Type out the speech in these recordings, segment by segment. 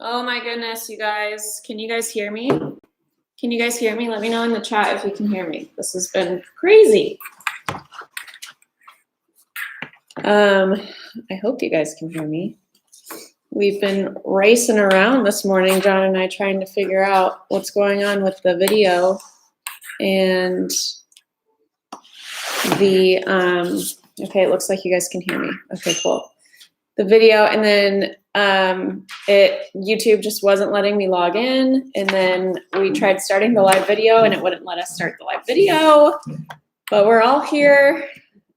Oh my goodness, you guys. Can you guys hear me? Can you guys hear me? Let me know in the chat if you can hear me. This has been crazy. I hope you guys can hear me. We've been racing around this morning, John and I, trying to figure out what's going on with the video and the, okay, it looks like you guys can hear me. Okay, cool. The video, and then YouTube just wasn't letting me log in, and then we tried starting the live video and it wouldn't let us start the live video, but we're all here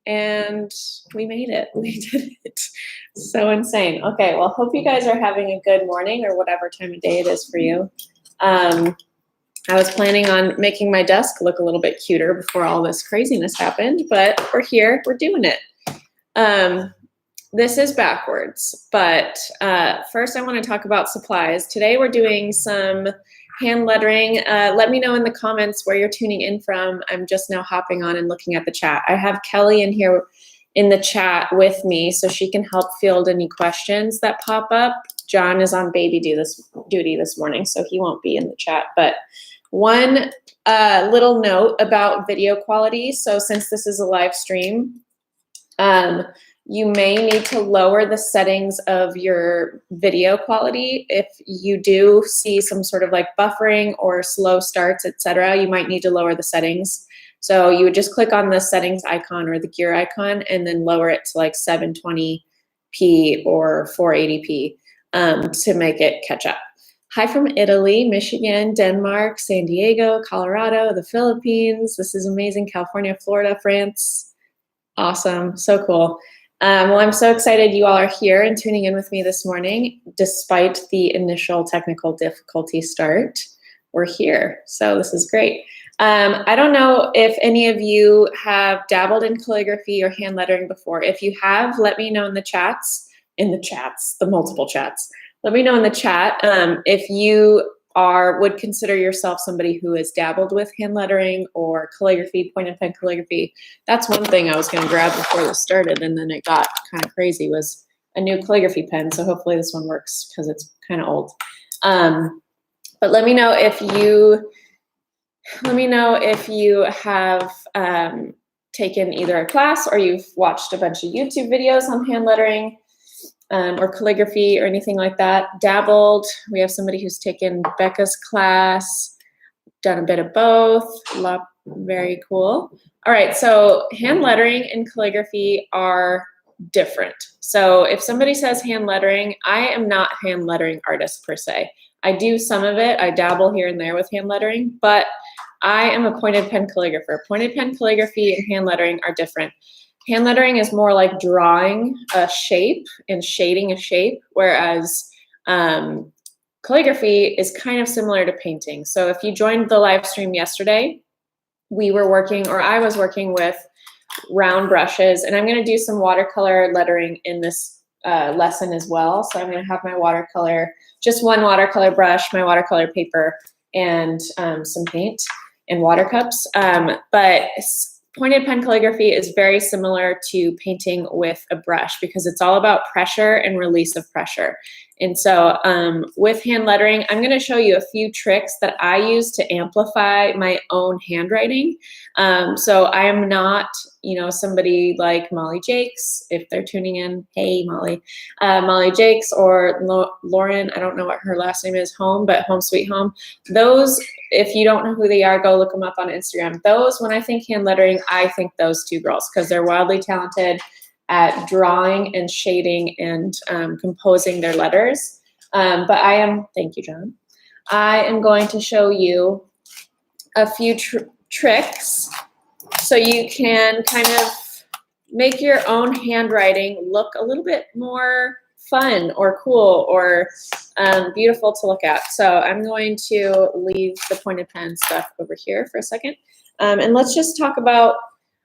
and we made it. We did it. So insane. Okay, well, hope you guys are having a good morning or whatever time of day it is for you. I was planning on making my desk look a little bit cuter before all this craziness happened, but we're here, we're doing it. This is backwards, but first I want to talk about supplies. Today we're doing some hand lettering. Let me know in the comments where you're tuning in from. I'm just now hopping on and looking at the chat. I have Kelly in here in the chat with me so she can help field any questions that pop up. John is on baby duty this morning, so he won't be in the chat. But one little note about video quality. So since this is a live stream, you may need to lower the settings of your video quality. If you do see some sort of like buffering or slow starts, etc., you might need to lower the settings. So you would just click on the settings icon or the gear icon and then lower it to like 720p or 480p to make it catch up. Hi from Italy, Michigan, Denmark, San Diego, Colorado, the Philippines. This is amazing. California, Florida, France. Awesome. So cool. Well, I'm so excited you all are here and tuning in with me this morning. Despite the initial technical difficulty start, we're here. So this is great. I don't know if any of you have dabbled in calligraphy or hand lettering before. If you have, let me know in the chats, the multiple chats. Let me know in the chat if you would consider yourself somebody who has dabbled with hand lettering or calligraphy, point and pen calligraphy. That's one thing I was going to grab before this started, and then it got kind of crazy, was a new calligraphy pen. So hopefully this one works because it's kind of old. But let me know if you have taken either a class or you've watched a bunch of YouTube videos on hand lettering. Or calligraphy or anything like that. Dabbled. We have somebody who's taken Becca's class, done a bit of both. Very cool. All right, so hand lettering and calligraphy are different. So if somebody says hand lettering, I am not a hand lettering artist per se. I do some of it. I dabble here and there with hand lettering, but I am a pointed pen calligrapher. Pointed pen calligraphy and hand lettering are different. Hand lettering is more like drawing a shape and shading a shape, whereas calligraphy is kind of similar to painting. So if you joined the live stream yesterday, I was working with round brushes, and I'm going to do some watercolor lettering in this lesson as well. So I'm going to have my watercolor, just one watercolor brush, my watercolor paper, and some paint and water cups. But pointed pen calligraphy is very similar to painting with a brush because it's all about pressure and release of pressure. And so with hand lettering, I'm going to show you a few tricks that I use to amplify my own handwriting. So I am not, somebody like Molly Jakes, if they're tuning in. Hey, Molly. Molly Jakes or Lauren, I don't know what her last name is, Home Sweet Home. Those, if you don't know who they are, go look them up on Instagram. Those, when I think hand lettering, I think those two girls because they're wildly talented at drawing and shading and composing their letters. Thank you, John. I am going to show you a few tricks so you can kind of make your own handwriting look a little bit more fun or cool or beautiful to look at. So I'm going to leave the pointed pen stuff over here for a second. And let's just talk about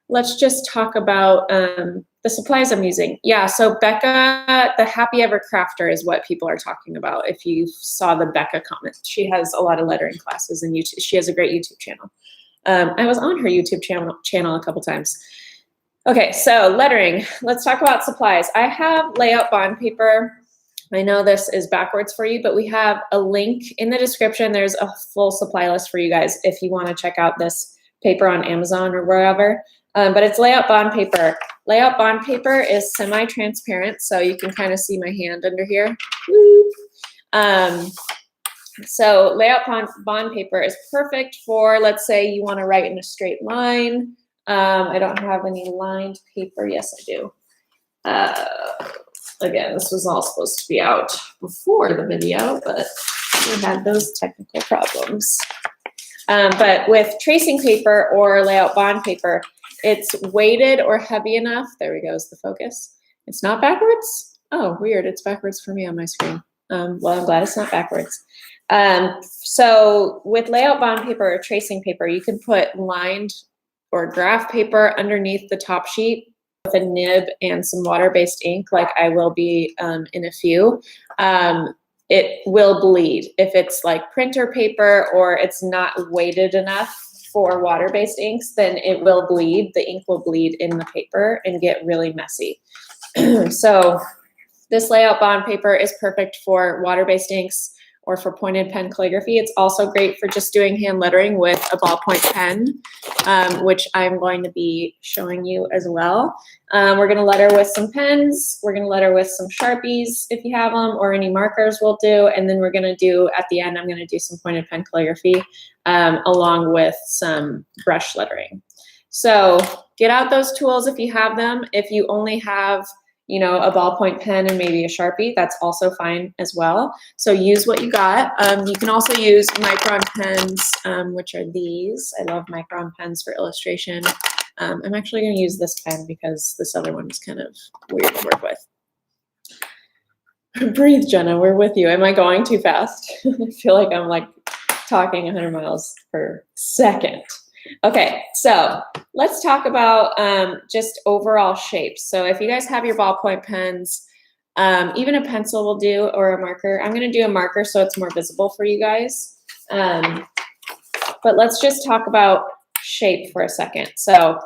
the supplies I'm using. Yeah, so Becca, the Happy Ever Crafter is what people are talking about. If you saw the Becca comment, she has a lot of lettering classes and YouTube. She has a great YouTube channel. I was on her YouTube channel a couple times. Okay, so lettering. Let's talk about supplies. I have layout bond paper. I know this is backwards for you, but we have a link in the description. There's a full supply list for you guys if you want to check out this paper on Amazon or wherever. But it's layout bond paper. Layout bond paper is semi-transparent, so you can kind of see my hand under here. So layout bond paper is perfect for, let's say you want to write in a straight line. I don't have any lined paper. Yes, I do. Again, this was all supposed to be out before the video, but we had those technical problems. But with tracing paper or layout bond paper, it's weighted or heavy enough. There we go, is the focus. It's not backwards. Oh, weird. It's backwards for me on my screen. Well, I'm glad it's not backwards. So with layout bond paper or tracing paper, you can put lined or graph paper underneath the top sheet with a nib and some water-based ink, like I will be in a few. It will bleed. If it's like printer paper or it's not weighted enough for water-based inks, then it will bleed. The ink will bleed in the paper and get really messy. So this layout bond paper is perfect for water-based inks or for pointed pen calligraphy. It's also great for just doing hand lettering with a ballpoint pen, which I'm going to be showing you as well. We're gonna letter with some pens. We're gonna letter with some Sharpies if you have them, or any markers will do. And then we're gonna do, at the end, I'm gonna do some pointed pen calligraphy along with some brush lettering. So get out those tools if you have them. If you only have, you know, a ballpoint pen and maybe a Sharpie, that's also fine as well. So use what you got. You can also use Micron pens, which are these. I love Micron pens for illustration. I'm actually gonna use this pen because this other one is kind of weird to work with. Breathe, Jenna, we're with you. Am I going too fast? I feel like I'm like talking 100 miles per second. Okay, so let's talk about just overall shapes. So if you guys have your ballpoint pens, even a pencil will do, or a marker. I'm gonna do a marker so it's more visible for you guys. But let's just talk about shape for a second. So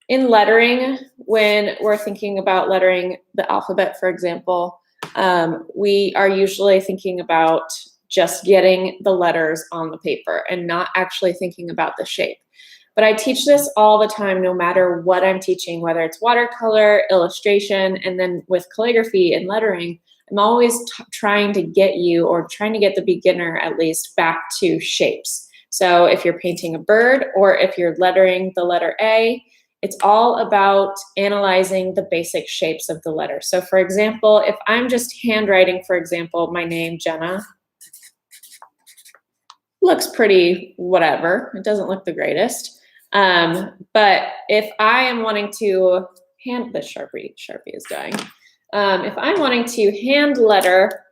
in lettering, when we're thinking about lettering the alphabet, for example, we are usually thinking about just getting the letters on the paper and not actually thinking about the shape. But I teach this all the time, no matter what I'm teaching, whether it's watercolor, illustration, and then with calligraphy and lettering, I'm always trying to get you, or trying to get the beginner at least, back to shapes. So if you're painting a bird or if you're lettering the letter A, it's all about analyzing the basic shapes of the letter. So for example, if I'm just handwriting, for example, my name, Jenna, looks pretty whatever. It doesn't look the greatest. But if I am wanting to hand, the Sharpie is dying. If I'm wanting to hand letter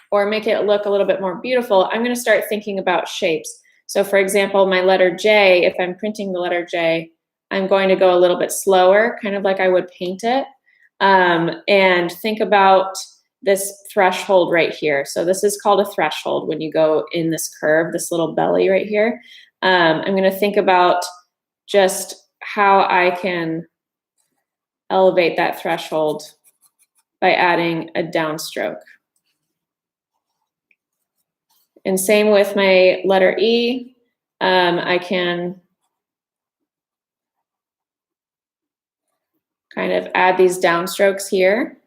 or make it look a little bit more beautiful, I'm gonna start thinking about shapes. So for example, my letter J, if I'm printing the letter J, I'm going to go a little bit slower, kind of like I would paint it, and think about this threshold right here. So this is called a threshold when you go in this curve, this little belly right here. I'm gonna think about just how I can elevate that threshold by adding a downstroke. And same with my letter E, I can kind of add these downstrokes here.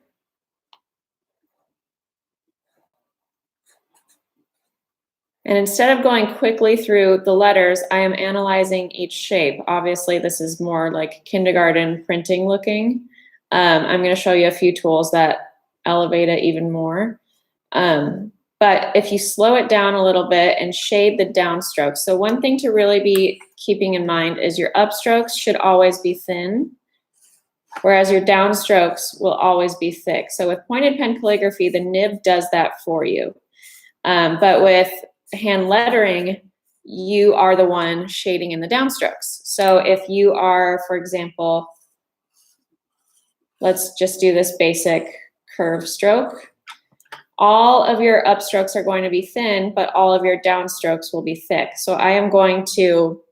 And instead of going quickly through the letters, I am analyzing each shape. Obviously, this is more like kindergarten printing looking. I'm going to show you a few tools that elevate it even more. But if you slow it down a little bit and shade the downstrokes. So one thing to really be keeping in mind is your upstrokes should always be thin, whereas your downstrokes will always be thick. So with pointed pen calligraphy, the nib does that for you. But with hand lettering, you are the one shading in the downstrokes. So if you are, for example, let's just do this basic curve stroke. All of your upstrokes are going to be thin, but all of your downstrokes will be thick. So I am going to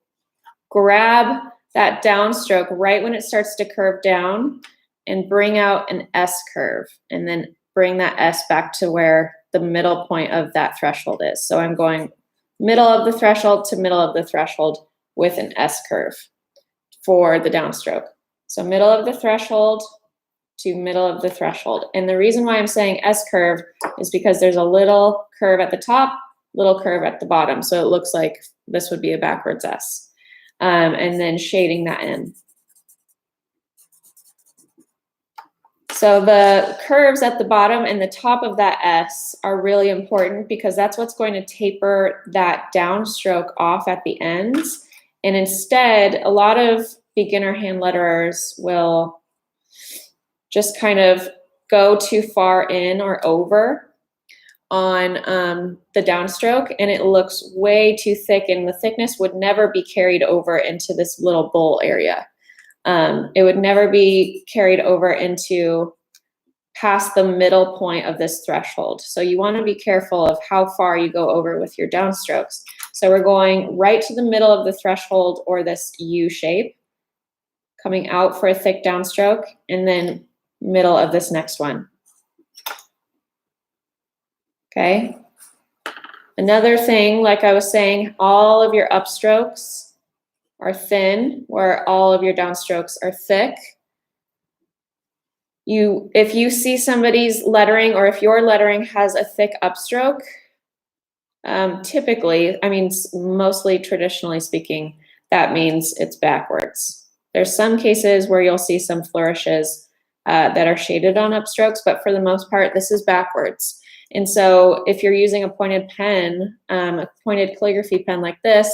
grab that downstroke right when it starts to curve down and bring out an S curve, and then bring that S back to where the middle point of that threshold is. So I'm going middle of the threshold to middle of the threshold with an S curve for the downstroke. So middle of the threshold to middle of the threshold. And the reason why I'm saying S curve is because there's a little curve at the top, little curve at the bottom. So it looks like this would be a backwards S. And then shading that in. So the curves at the bottom and the top of that S are really important because that's what's going to taper that downstroke off at the ends. And instead, a lot of beginner hand letterers will just kind of go too far in or over on the downstroke, and it looks way too thick, and the thickness would never be carried over into this little bowl area. It would never be carried over into past the middle point of this threshold. So you want to be careful of how far you go over with your downstrokes. So we're going right to the middle of the threshold or this U shape, coming out for a thick downstroke, and then middle of this next one. Okay. Another thing, like I was saying, all of your upstrokes are thin, where all of your downstrokes are thick. If you see somebody's lettering, or if your lettering has a thick upstroke, typically, I mean, mostly traditionally speaking, that means it's backwards. There's some cases where you'll see some flourishes that are shaded on upstrokes, but for the most part, this is backwards. And so if you're using a pointed pen, a pointed calligraphy pen like this,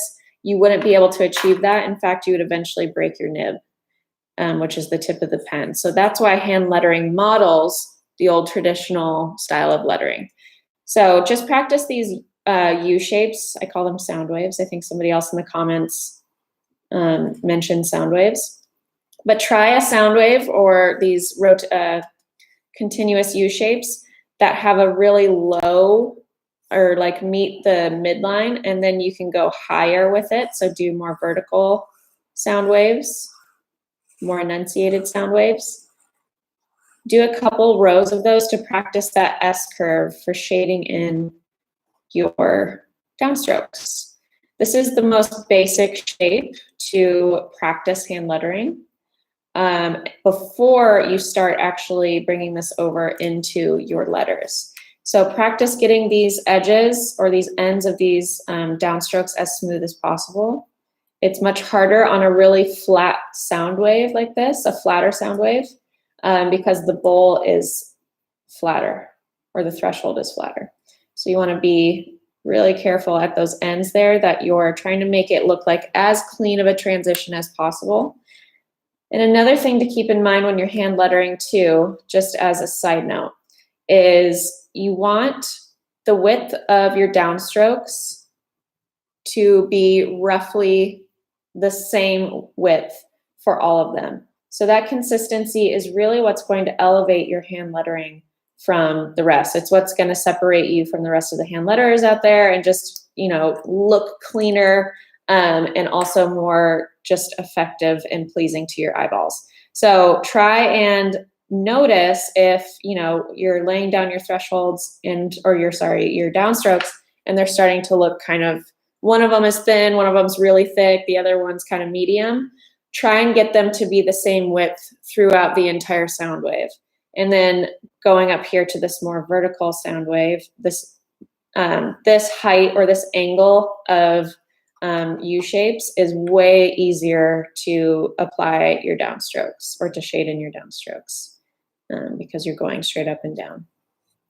you wouldn't be able to achieve that. In fact, you would eventually break your nib, which is the tip of the pen. So that's why hand lettering models the old traditional style of lettering. So just practice these U shapes. I call them sound waves. I think somebody else in the comments mentioned sound waves. But try a sound wave or these continuous U shapes that have a really low or like meet the midline, and then you can go higher with it. So do more vertical sound waves, more enunciated sound waves. Do a couple rows of those to practice that S curve for shading in your downstrokes. This is the most basic shape to practice hand lettering before you start actually bringing this over into your letters. So practice getting these edges or these ends of these downstrokes as smooth as possible. It's much harder on a really flat sound wave like this, a flatter sound wave, because the bowl is flatter or the threshold is flatter. So you want to be really careful at those ends there that you're trying to make it look like as clean of a transition as possible. And another thing to keep in mind when you're hand lettering too, just as a side note, is you want the width of your downstrokes to be roughly the same width for all of them. So that consistency is really what's going to elevate your hand lettering from the rest. It's what's going to separate you from the rest of the hand letterers out there and just, you know, look cleaner and also more just effective and pleasing to your eyeballs. So try and notice if, you know, you're laying down your thresholds or your downstrokes, and they're starting to look kind of, one of them is thin, one of them's really thick, the other one's kind of medium. Try and get them to be the same width throughout the entire sound wave. And then going up here to this more vertical sound wave, this height or this angle of U shapes is way easier to apply your downstrokes or to shade in your downstrokes because you're going straight up and down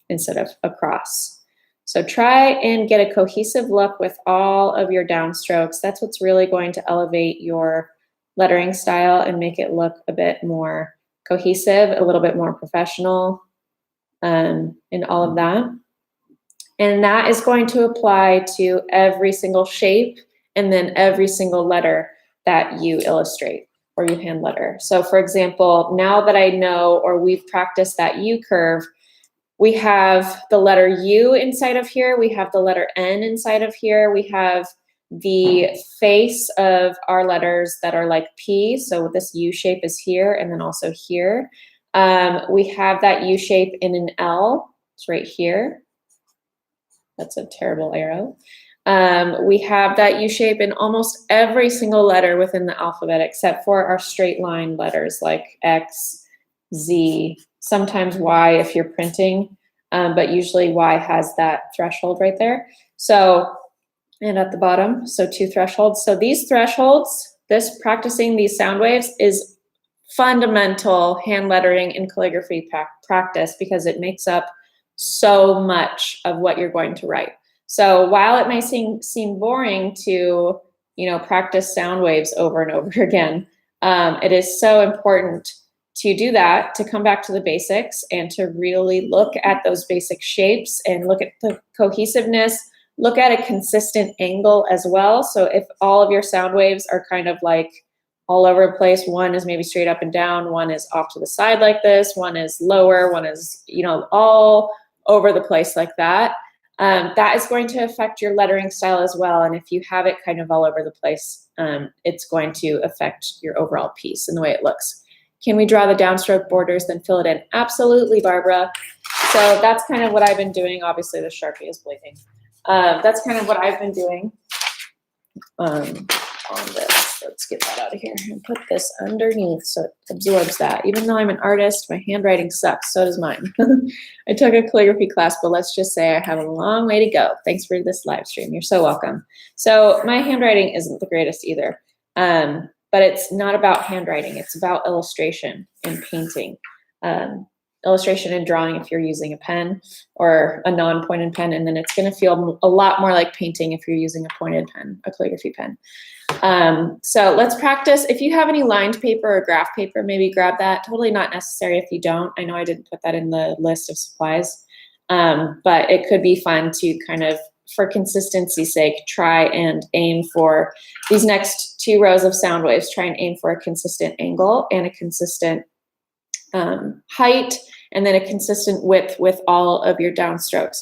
instead of across. So try and get a cohesive look with all of your downstrokes. That's what's really going to elevate your lettering style and make it look a bit more cohesive, a little bit more professional, and all of that. And that is going to apply to every single shape and then every single letter that you illustrate or you hand letter. So for example, now that I know, or we've practiced that U curve, we have the letter U inside of here, we have the letter N inside of here, we have the face of our letters that are like P, so this U shape is here and then also here. We have that U shape in an L. It's right here. That's a terrible arrow. We have that U shape in almost every single letter within the alphabet, except for our straight line letters like X, Z, sometimes Y if you're printing, but usually Y has that threshold right there. So, and at the bottom, so 2 thresholds. So these thresholds, practicing these sound waves is fundamental hand lettering and calligraphy practice because it makes up so much of what you're going to write. So while it may seem boring to, practice sound waves over and over again, it is so important to do that, to come back to the basics and to really look at those basic shapes and look at the cohesiveness, look at a consistent angle as well. So if all of your sound waves are kind of like all over the place, one is maybe straight up and down, one is off to the side like this, one is lower, one is, all over the place like that, that is going to affect your lettering style as well. And if you have it kind of all over the place, it's going to affect your overall piece and the way it looks. Can we draw the downstroke borders, then fill it in? Absolutely, Barbara. So that's kind of what I've been doing. Obviously, the Sharpie is blinking. That's kind of what I've been doing on this. Let's get that out of here and put this underneath so it absorbs that. Even though I'm an artist, my handwriting sucks. So does mine. I took a calligraphy class, but let's just say I have a long way to go. Thanks for this live stream. You're so welcome. So my handwriting isn't the greatest either, but it's not about handwriting. It's about illustration and painting. Illustration and drawing if you're using a pen or a non-pointed pen, and then it's going to feel a lot more like painting if you're using a pointed pen, a calligraphy pen. So let's practice. If you have any lined paper or graph paper, maybe grab that. Totally not necessary if you don't. I know I didn't put that in the list of supplies, but it could be fun to kind of, for consistency's sake, try and aim for these next 2 rows of sound waves. Try and aim for a consistent angle and a consistent height, and then a consistent width with all of your downstrokes.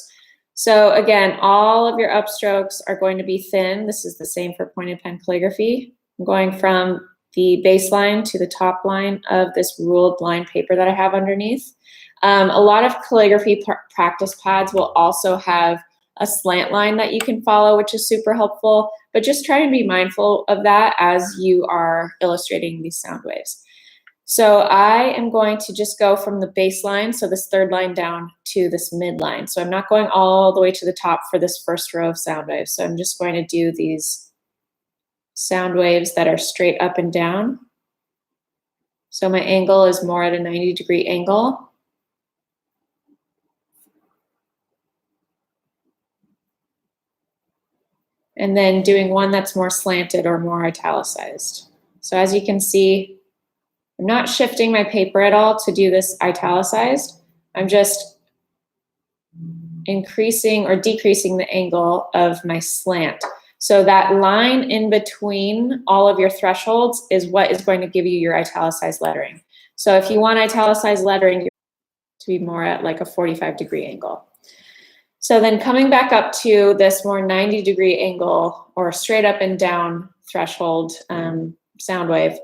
So again, all of your upstrokes are going to be thin. This is the same for pointed pen calligraphy. I'm going from the baseline to the top line of this ruled line paper that I have underneath. A lot of calligraphy practice pads will also have a slant line that you can follow, which is super helpful, but just try and be mindful of that as you are illustrating these sound waves. So I am going to just go from the baseline, so this 3rd line down to this midline. So I'm not going all the way to the top for this first row of sound waves. So I'm just going to do these sound waves that are straight up and down. So my angle is more at a 90-degree angle. And then doing one that's more slanted or more italicized. So as you can see, I'm not shifting my paper at all to do this italicized. I'm just increasing or decreasing the angle of my slant. So that line in between all of your thresholds is what is going to give you your italicized lettering. So if you want italicized lettering, you're to be more at like a 45-degree angle. So then coming back up to this more 90-degree angle or straight up and down threshold sound wave,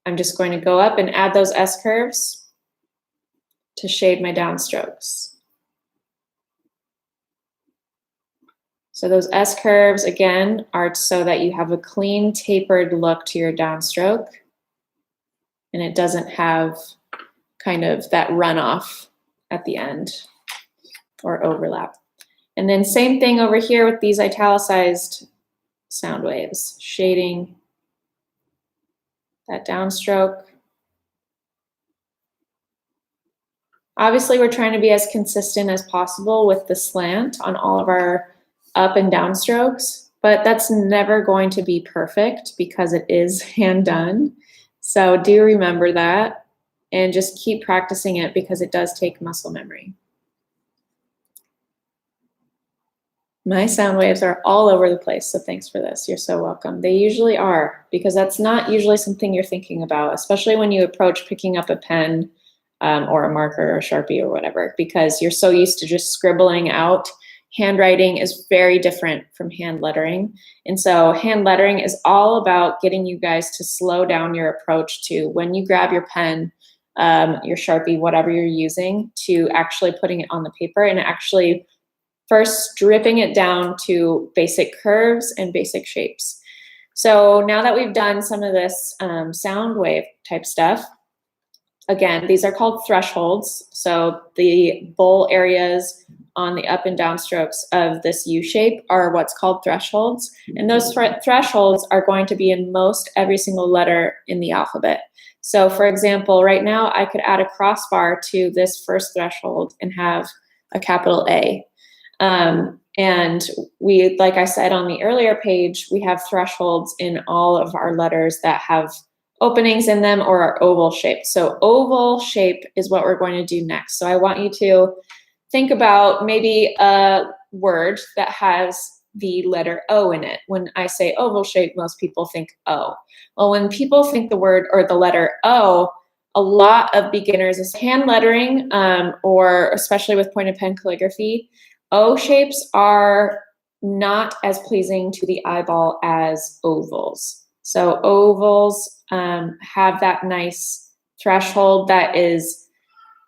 I'm just going to go up and add those S curves to shade my downstrokes. So those S curves, again, are so that you have a clean, tapered look to your downstroke, and it doesn't have kind of that runoff at the end or overlap. And then same thing over here with these italicized sound waves, shading that downstroke. Obviously, we're trying to be as consistent as possible with the slant on all of our up and down strokes, but that's never going to be perfect because it is hand done. So do remember that and just keep practicing it because it does take muscle memory. My sound waves are all over the place, so thanks for this. You're so welcome. They usually are, because that's not usually something you're thinking about, especially when you approach picking up a pen or a marker or a Sharpie or whatever, because you're so used to just scribbling out. Handwriting is very different from hand lettering. And so hand lettering is all about getting you guys to slow down your approach to when you grab your pen, your Sharpie, whatever you're using, to actually putting it on the paper and actually first stripping it down to basic curves and basic shapes. So now that we've done some of this sound wave type stuff, again, these are called thresholds. So the bowl areas on the up and down strokes of this U shape are what's called thresholds. And those thresholds are going to be in most every single letter in the alphabet. So for example, right now I could add a crossbar to this first threshold and have a capital A. And we, like I said on the earlier page, we have thresholds in all of our letters that have openings in them or are oval shaped. So oval shape is what we're going to do next. So I want you to think about maybe a word that has the letter O in it. When I say oval shape, most people think O. Well, when people think the word or the letter O, a lot of beginners, hand lettering, or especially with pointed pen calligraphy, O shapes are not as pleasing to the eyeball as ovals. So ovals have that nice threshold that is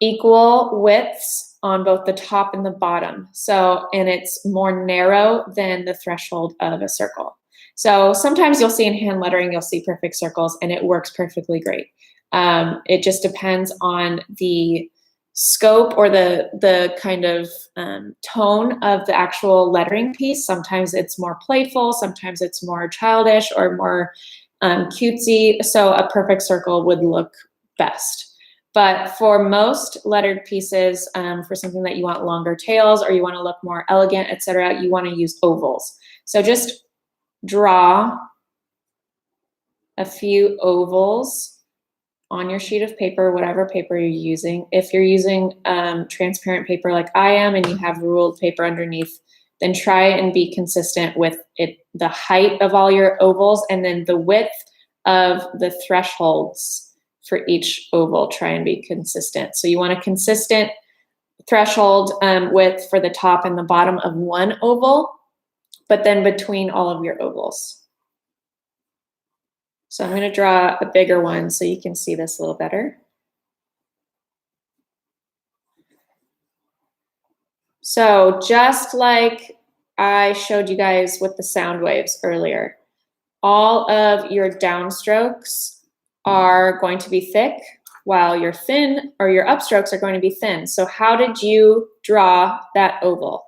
equal widths on both the top and the bottom. So, and it's more narrow than the threshold of a circle. So sometimes you'll see in hand lettering, you'll see perfect circles and it works perfectly great. It just depends on the scope or the kind of tone of the actual lettering piece. Sometimes it's more playful, sometimes it's more childish or more cutesy. So a perfect circle would look best. But for most lettered pieces, for something that you want longer tails or you want to look more elegant, etc., you want to use ovals. So just draw a few ovals on your sheet of paper, whatever paper you're using. If you're using transparent paper like I am and you have ruled paper underneath, then try and be consistent with it, the height of all your ovals and then the width of the thresholds for each oval. Try and be consistent. So you want a consistent threshold width for the top and the bottom of one oval, but then between all of your ovals. So I'm going to draw a bigger one so you can see this a little better. So just like I showed you guys with the sound waves earlier, all of your downstrokes are going to be thick while your thin or your upstrokes are going to be thin. So how did you draw that oval?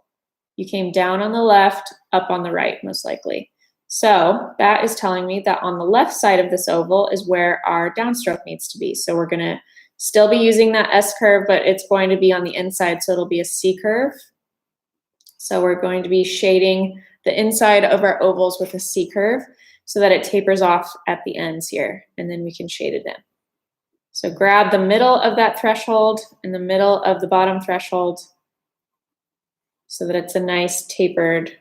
You came down on the left, up on the right, most likely. So that is telling me that on the left side of this oval is where our downstroke needs to be. So we're going to still be using that S curve, but it's going to be on the inside, so it'll be a C curve. So we're going to be shading the inside of our ovals with a C curve so that it tapers off at the ends here, and then we can shade it in. So grab the middle of that threshold and the middle of the bottom threshold so that it's a nice tapered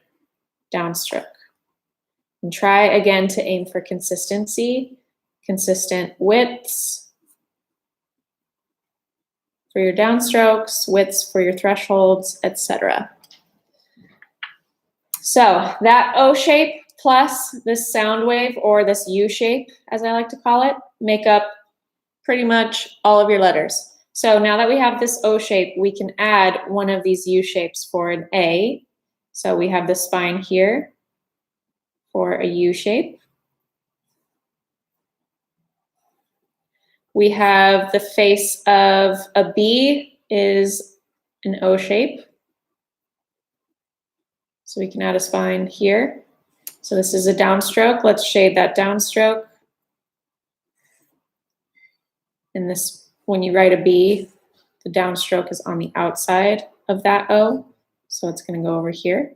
downstroke. And try again to aim for consistency, consistent widths for your downstrokes, widths for your thresholds, etc. So that O shape plus this sound wave, or this U shape, as I like to call it, make up pretty much all of your letters. So now that we have this O shape, we can add one of these U shapes for an A. So we have the spine here for a U shape. We have the face of a B is an O shape. So we can add a spine here. So this is a downstroke. Let's shade that downstroke. And this, when you write a B, the downstroke is on the outside of that O. So it's going to go over here.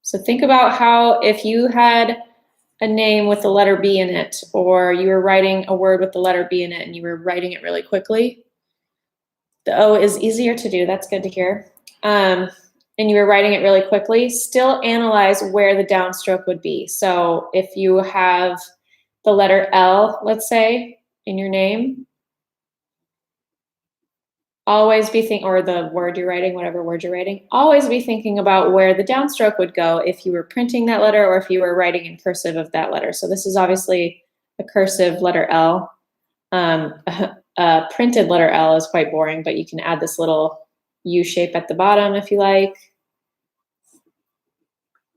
So think about how if you had a name with the letter B in it, or you were writing a word with the letter B in it and you were writing it really quickly, the O is easier to do. That's good to hear. And you were writing it really quickly, still analyze where the downstroke would be. So if you have the letter L, let's say, in your name, always be thinking, or the word you're writing, whatever word you're writing, always be thinking about where the downstroke would go if you were printing that letter or if you were writing in cursive of that letter. So this is obviously a cursive letter L. A printed letter L is quite boring, but you can add this little U shape at the bottom if you like.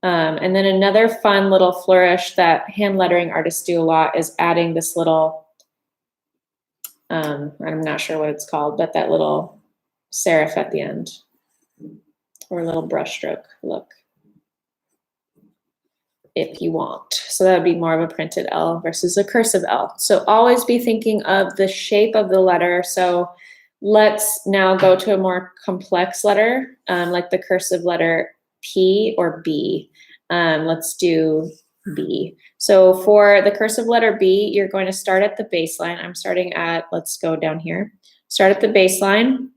And then another fun little flourish that hand lettering artists do a lot is adding this little, I'm not sure what it's called, but that little serif at the end, or a little brush stroke look, if you want. So that would be more of a printed L versus a cursive L. So always be thinking of the shape of the letter. So let's now go to a more complex letter, like the cursive letter P or B. Let's do B. So for the cursive letter B, you're going to start at the baseline. I'm starting at, let's go down here. Start at the baseline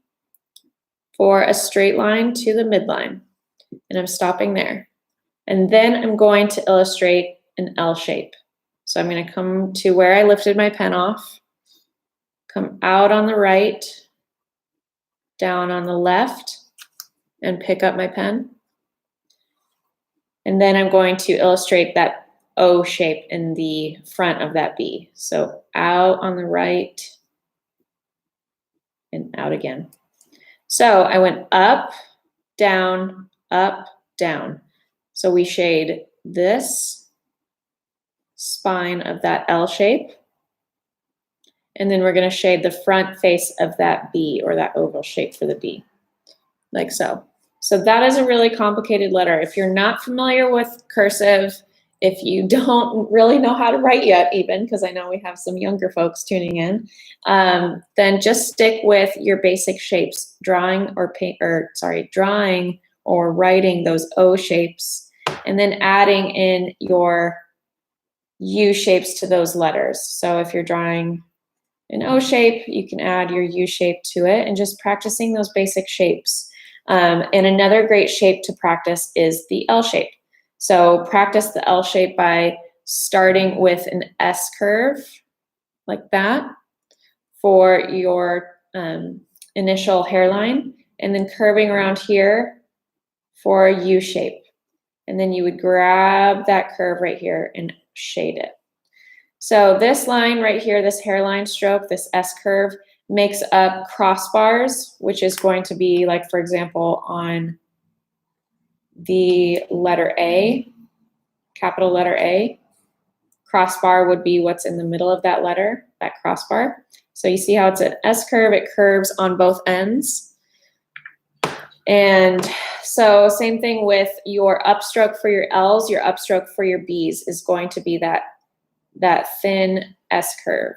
for a straight line to the midline. And I'm stopping there. And then I'm going to illustrate an L shape. So I'm going to come to where I lifted my pen off, come out on the right, down on the left, and pick up my pen. And then I'm going to illustrate that O shape in the front of that B. So out on the right and out again. So I went up, down, down. So we shade this spine of that L shape. And then we're going to shade the front face of that B, or that oval shape for the B, like so. So that is a really complicated letter. If you're not familiar with cursive, if you don't really know how to write yet even, because I know we have some younger folks tuning in, then just stick with your basic shapes, drawing or writing those O shapes, and then adding in your U shapes to those letters. So if you're drawing an O shape, you can add your U shape to it, and just practicing those basic shapes. And another great shape to practice is the L shape. So practice the L shape by starting with an S curve like that for your initial hairline, and then curving around here for a U shape. And then you would grab that curve right here and shade it. So this line right here, this hairline stroke, this S curve, makes up crossbars, which is going to be like, for example, on the letter A, capital letter A, crossbar would be what's in the middle of that letter, that crossbar. So you see how it's an S curve, it curves on both ends. And so same thing with your upstroke for your L's, your upstroke for your B's is going to be that thin S curve.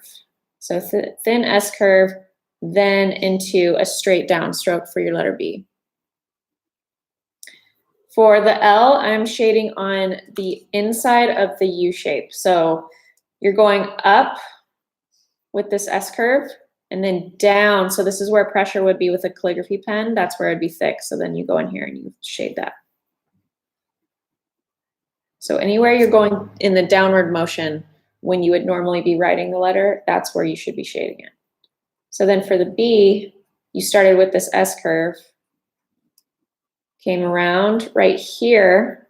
So thin S curve, then into a straight down stroke for your letter B. For the L, I'm shading on the inside of the U shape. So you're going up with this S curve and then down. So this is where pressure would be with a calligraphy pen. That's where it'd be thick. So then you go in here and you shade that. So anywhere you're going in the downward motion when you would normally be writing the letter, that's where you should be shading it. So then for the B, you started with this S curve, came around. Right here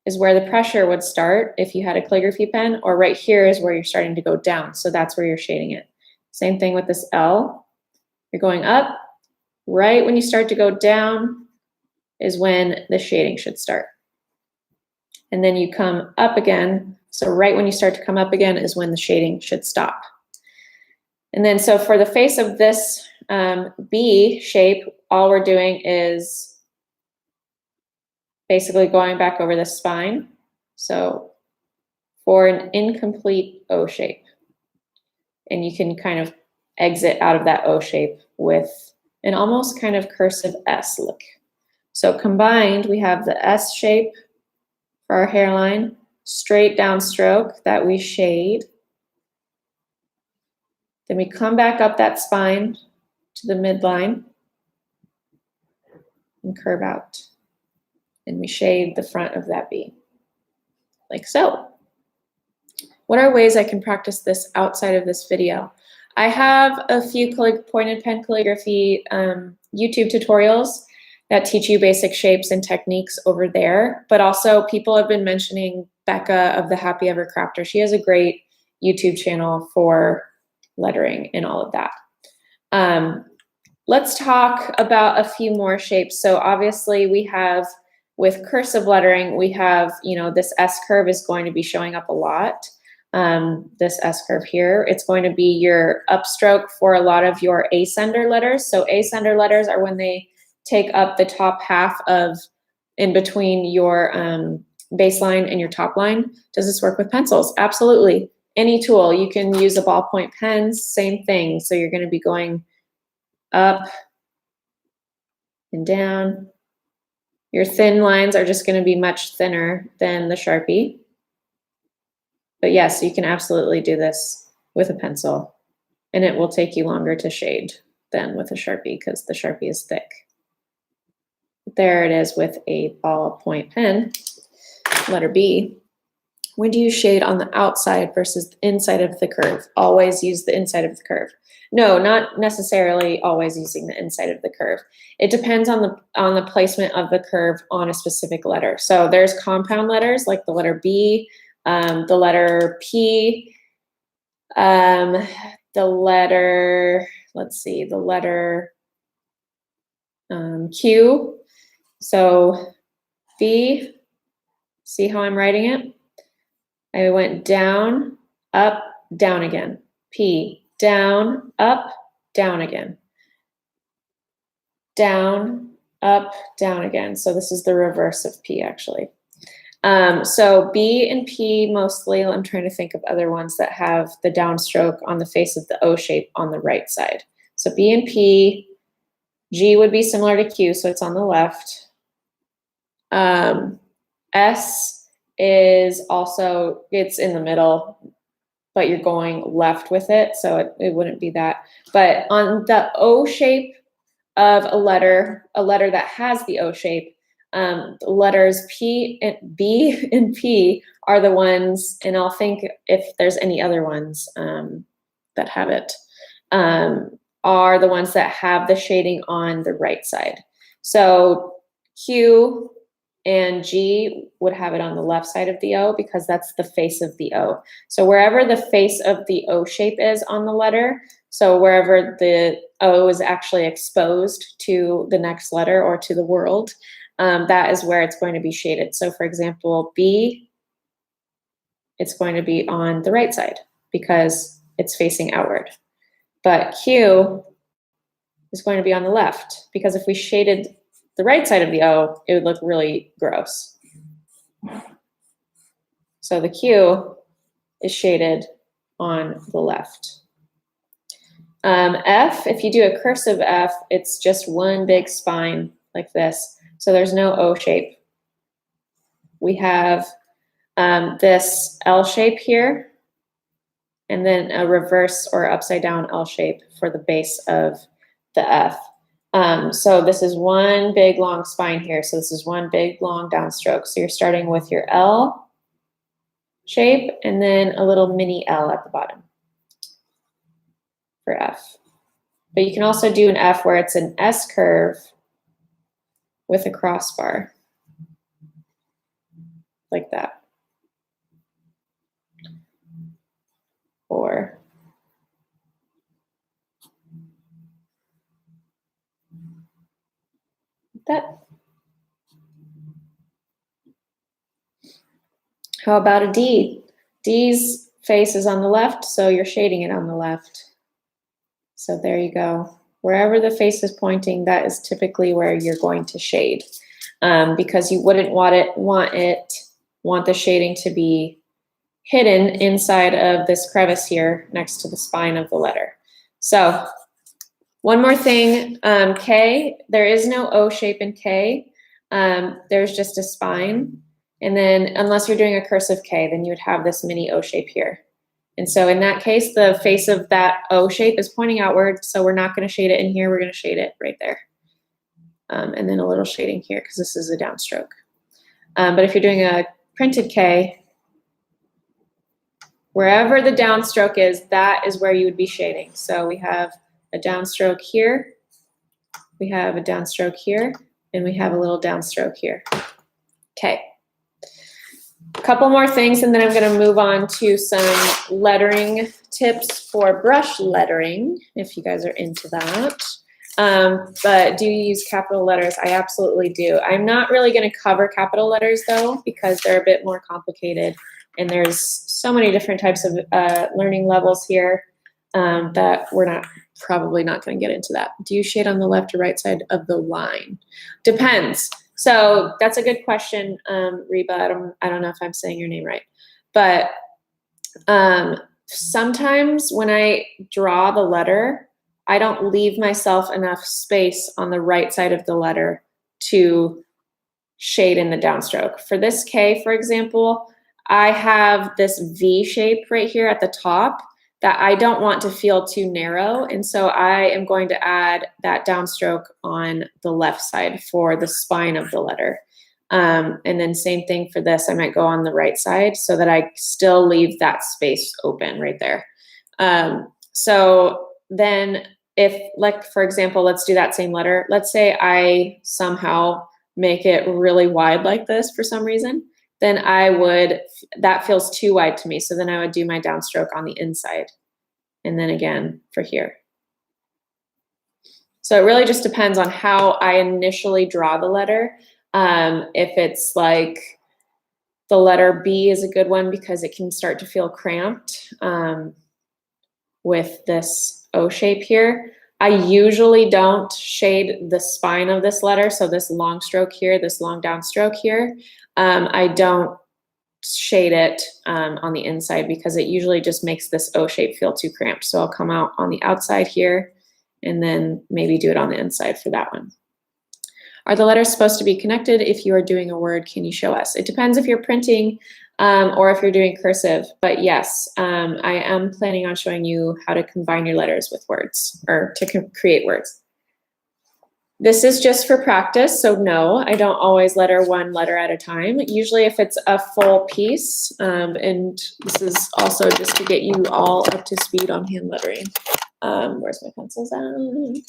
is where the pressure would start if you had a calligraphy pen, or right here is where you're starting to go down. So that's where you're shading it. Same thing with this L. You're going up. Right when you start to go down is when the shading should start. And then you come up again. So right when you start to come up again is when the shading should stop. And then so for the face of this B shape, all we're doing is basically going back over the spine. So for an incomplete O shape. And you can kind of exit out of that O shape with an almost kind of cursive S look. So combined, we have the S shape for our hairline, straight down stroke that we shade. Then we come back up that spine to the midline and curve out. And we shade the front of that B, like so. What are ways I can practice this outside of this video? I have a few pointed pen calligraphy YouTube tutorials that teach you basic shapes and techniques over there, but also people have been mentioning Becca of the Happy Ever Crafter. She has a great YouTube channel for lettering and all of that. Let's talk about a few more shapes. So obviously we have, with cursive lettering, we have, you know, this S curve is going to be showing up a lot. This S curve here, it's going to be your upstroke for a lot of your ascender letters. So ascender letters are when they take up the top half of in between your baseline and your top line. Does this work with pencils? Absolutely. Any tool. You can use a ballpoint pen, same thing. So you're going to be going up and down. Your thin lines are just going to be much thinner than the Sharpie. But yes, you can absolutely do this with a pencil, and it will take you longer to shade than with a Sharpie because the Sharpie is thick. There it is with a ballpoint pen. Letter B. When do you shade on the outside versus the inside of the curve? Always use the inside of the curve. No, not necessarily always using the inside of the curve. It depends on the placement of the curve on a specific letter. So there's compound letters like the letter B, the letter P, the letter, let's see, the letter Q. So B, see how I'm writing it? I went down, up, down again. P, down, up, down again. Down, up, down again. So this is the reverse of P actually. So B and P mostly, I'm trying to think of other ones that have the downstroke on the face of the O shape on the right side. So B and P, G would be similar to Q, so it's on the left. S is also, it's in the middle, but you're going left with it, so it wouldn't be that. But on the O shape of a letter that has the O shape, the letters P and B and P are the ones, and I'll think if there's any other ones that have it, are the ones that have the shading on the right side. So Q and G would have it on the left side of the O because that's the face of the O. So wherever the face of the O shape is on the letter, so wherever the O is actually exposed to the next letter or to the world, that is where it's going to be shaded. So for example, B, it's going to be on the right side because it's facing outward. But Q is going to be on the left because if we shaded the right side of the O, it would look really gross. So the Q is shaded on the left. F, if you do a cursive F, it's just one big spine like this. So there's no O shape. We have this L shape here, and then a reverse or upside down L shape for the base of the F. So this is one big long spine here. So this is one big long downstroke. So you're starting with your L shape and then a little mini L at the bottom for F. But you can also do an F where it's an S curve with a crossbar like that. Or that. How about a D? D's face is on the left, so you're shading it on the left. So there you go. Wherever the face is pointing, that is typically where you're going to shade, because you wouldn't want the shading to be hidden inside of this crevice here next to the spine of the letter. So one more thing, K, there is no O shape in K. There's just a spine. And then unless you're doing a cursive K, then you would have this mini O shape here. And so in that case, the face of that O shape is pointing outward. So we're not going to shade it in here. We're going to shade it right there. And then a little shading here because this is a downstroke. But if you're doing a printed K, wherever the downstroke is, that is where you would be shading. So we have a downstroke here, we have a downstroke here, and we have a little downstroke here. Okay. Couple more things, and then I'm going to move on to some lettering tips for brush lettering, if you guys are into that. But do you use capital letters? I absolutely do. I'm not really going to cover capital letters though, because they're a bit more complicated, and there's so many different types of learning levels here that we're probably not going to get into that. Do you shade on the left or right side of the line? Depends. So that's a good question, Reba. I don't know if I'm saying your name right, but sometimes when I draw the letter, I don't leave myself enough space on the right side of the letter to shade in the downstroke. For this K, for example, I have this V shape right here at the top that I don't want to feel too narrow. And so I am going to add that downstroke on the left side for the spine of the letter. And then same thing for this, I might go on the right side so that I still leave that space open right there. So then if, like, for example, let's do that same letter. Let's say I somehow make it really wide like this for some reason, then that feels too wide to me. So then I would do my downstroke on the inside. And then again for here. So it really just depends on how I initially draw the letter. If it's like the letter B is a good one because it can start to feel cramped with this O shape here. I usually don't shade the spine of this letter. So this long stroke here, this long downstroke here. I don't shade it on the inside because it usually just makes this O shape feel too cramped. So I'll come out on the outside here and then maybe do it on the inside for that one. Are the letters supposed to be connected? If you are doing a word, can you show us? It depends if you're printing or if you're doing cursive, but yes, I am planning on showing you how to combine your letters with words or to create words. This is just for practice, so no, I don't always letter one letter at a time. Usually if it's a full piece, and this is also just to get you all up to speed on hand lettering. Where's my pencils at?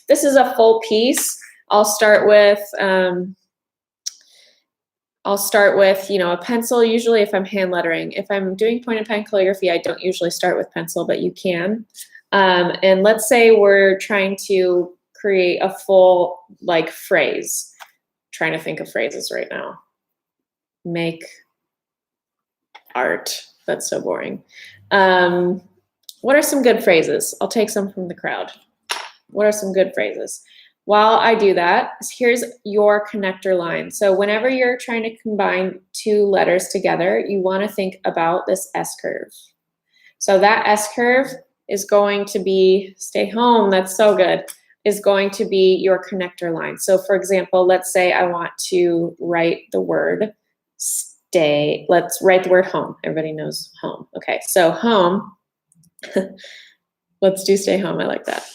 This is a full piece. I'll start with, a pencil, usually if I'm hand lettering. If I'm doing point and pen calligraphy, I don't usually start with pencil, but you can. And let's say we're trying to create a full phrase. I'm trying to think of phrases right now. Make art. That's so boring. What are some good phrases? I'll take some from the crowd. What are some good phrases? While I do that, here's your connector line. So whenever you're trying to combine two letters together, you want to think about this S curve. So that S curve is going to be, stay home, that's so good, is going to be your connector line. So for example, let's say I want to write the word stay. Let's write the word home. Everybody knows home. Okay, so home. Let's do stay home. I like that.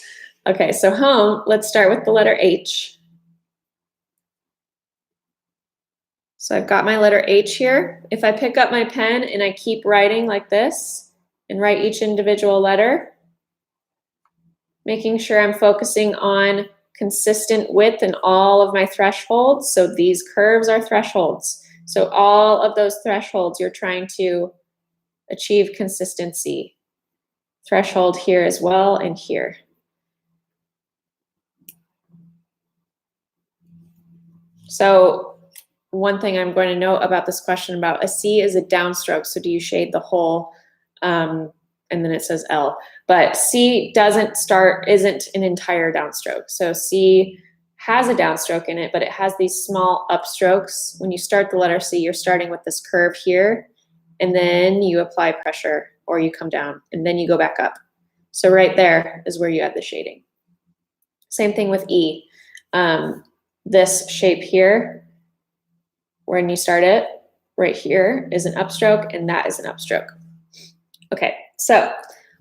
Okay, so home, let's start with the letter H. So I've got my letter H here. If I pick up my pen and I keep writing like this and write each individual letter, making sure I'm focusing on consistent width in all of my thresholds. So these curves are thresholds. So all of those thresholds, you're trying to achieve consistency. Threshold here as well and here. So one thing I'm going to note about this question about a C is a downstroke. So do you shade the whole, and then it says L. But C isn't an entire downstroke. So C has a downstroke in it, but it has these small upstrokes. When you start the letter C, you're starting with this curve here, and then you apply pressure, or you come down, and then you go back up. So right there is where you add the shading. Same thing with E. This shape here, when you start it, right here is an upstroke, and that is an upstroke. Okay, so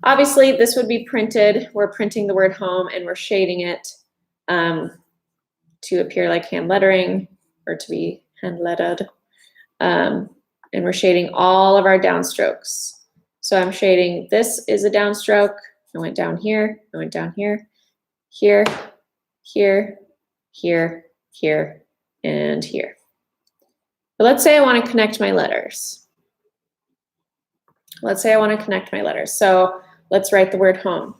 obviously this would be printed. We're printing the word home, and we're shading it to appear like hand lettering, or to be hand lettered. And we're shading all of our downstrokes. So I'm shading, this is a downstroke. I went down here, I went down here, here, here, here, and here. But let's say I want to connect my letters. let's say I want to connect my letters. So let's write the word home.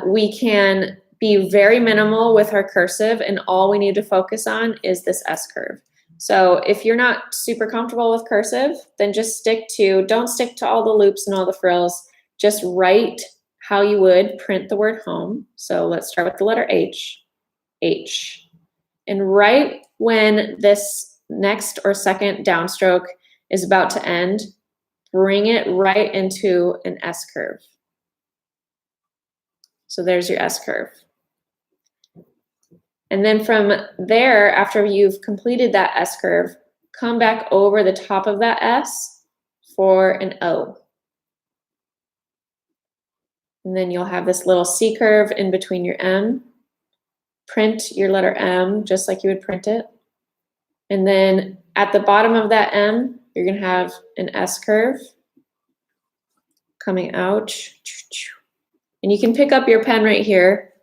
We can be very minimal with our cursive, and all we need to focus on is this S curve. So if you're not super comfortable with cursive, then just don't stick to all the loops and all the frills. Just write how you would print the word home. So let's start with the letter H, H. And right when this next or second downstroke is about to end, bring it right into an S curve. So there's your S curve. And then from there, after you've completed that S curve, come back over the top of that S for an O. And then you'll have this little C curve in between your M. Print your letter M just like you would print it. And then at the bottom of that M, you're going to have an S curve coming out. And you can pick up your pen right here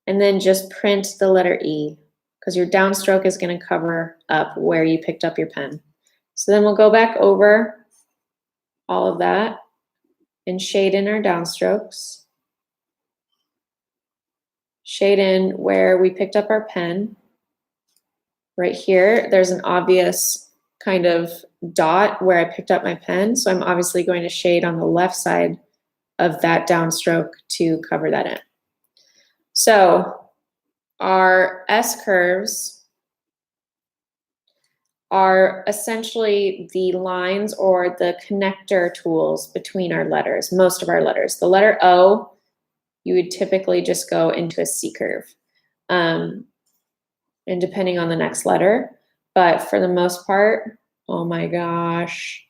and then just print the letter E, because your downstroke is going to cover up where you picked up your pen. So then we'll go back over all of that and shade in our downstrokes. Shade in where we picked up our pen. Right here, there's an obvious kind of dot where I picked up my pen, so I'm obviously going to shade on the left side of that downstroke to cover that in. So our S curves are essentially the lines or the connector tools between our letters, most of our letters. The letter O, you would typically just go into a C curve, and depending on the next letter. But for the most part, oh my gosh,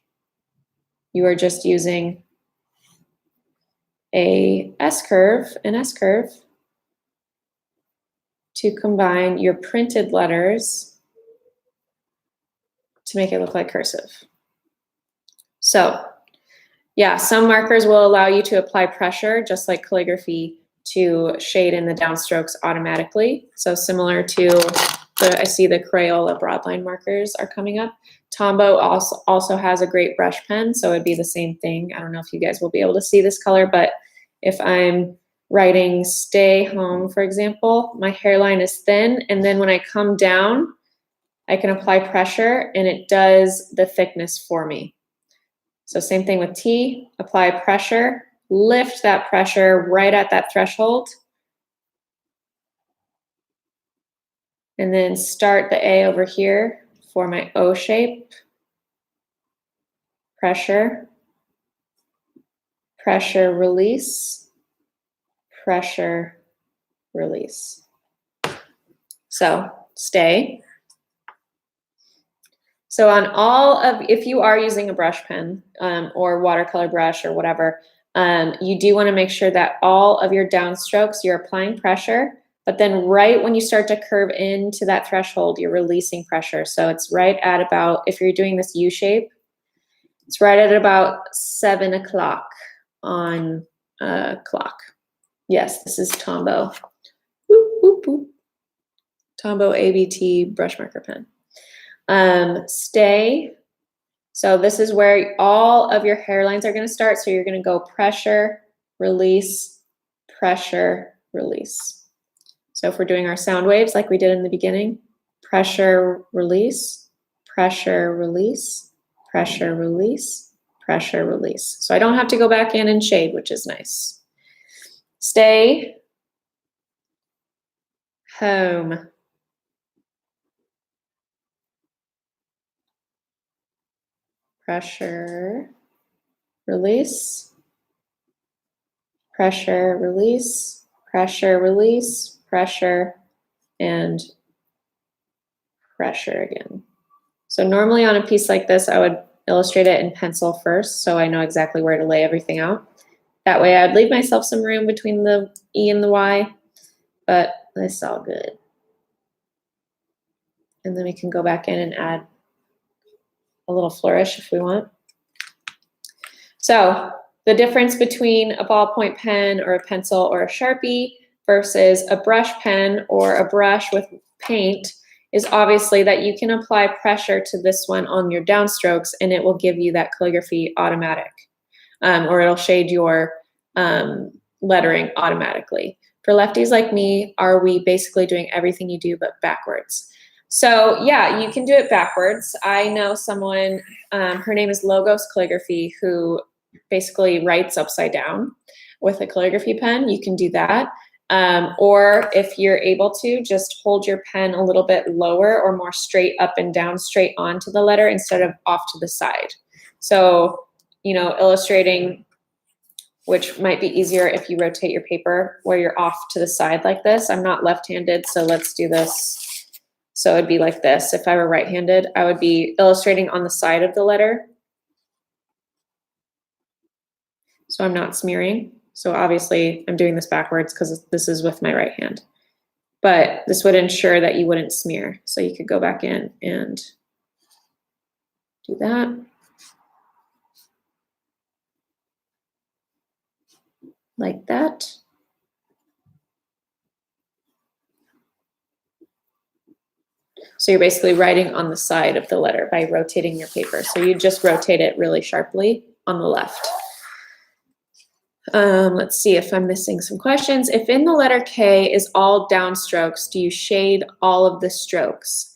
you are just using an S curve to combine your printed letters to make it look like cursive. So yeah, some markers will allow you to apply pressure, just like calligraphy, to shade in the downstrokes automatically. So similar to I see the Crayola broadline markers are coming up. Tombow also has a great brush pen, so it'd be the same thing. I don't know if you guys will be able to see this color, but if I'm writing stay home, for example, my hairline is thin, and then when I come down, I can apply pressure and it does the thickness for me. So same thing with T, apply pressure, lift that pressure right at that threshold, and then start the A over here for my O shape. Pressure, pressure, release, pressure, release. So stay. So on all of, if you are using a brush pen or watercolor brush or whatever, you do want to make sure that all of your downstrokes, you're applying pressure, but then right when you start to curve into that threshold, you're releasing pressure. So it's right at about, if you're doing this U shape, it's right at about 7 o'clock on clock. Yes, this is Tombow. Whoop, whoop, whoop. Tombow ABT brush marker pen. Stay. So this is where all of your hairlines are going to start. So you're going to go pressure, release, pressure, release. So if we're doing our sound waves like we did in the beginning, pressure, release, pressure, release, pressure, release, pressure, release. So I don't have to go back in and shade, which is nice. Stay, home. Pressure, release, pressure, release, pressure, release, pressure, and pressure again. So normally on a piece like this, I would illustrate it in pencil first, so I know exactly where to lay everything out. That way I'd leave myself some room between the E and the Y, but it's all good. And then we can go back in and add a little flourish if we want. So the difference between a ballpoint pen or a pencil or a Sharpie versus a brush pen or a brush with paint is obviously that you can apply pressure to this one on your downstrokes and it will give you that calligraphy automatic. or it'll shade your lettering automatically. For lefties like me, are we basically doing everything you do but backwards? So yeah, you can do it backwards. I know someone, her name is Logos Calligraphy, who basically writes upside down with a calligraphy pen. You can do that. Or if you're able to, just hold your pen a little bit lower or more straight up and down, straight onto the letter instead of off to the side. So, you know, illustrating, which might be easier if you rotate your paper where you're off to the side like this. I'm not left-handed, so let's do this. So it'd be like this. If I were right-handed, I would be illustrating on the side of the letter. So I'm not smearing. So obviously I'm doing this backwards because this is with my right hand. But this would ensure that you wouldn't smear. So you could go back in and do that. Like that. So you're basically writing on the side of the letter by rotating your paper. So you just rotate it really sharply on the left. Let's see if I'm missing some questions. If in the letter K is all downstrokes, do you shade all of the strokes?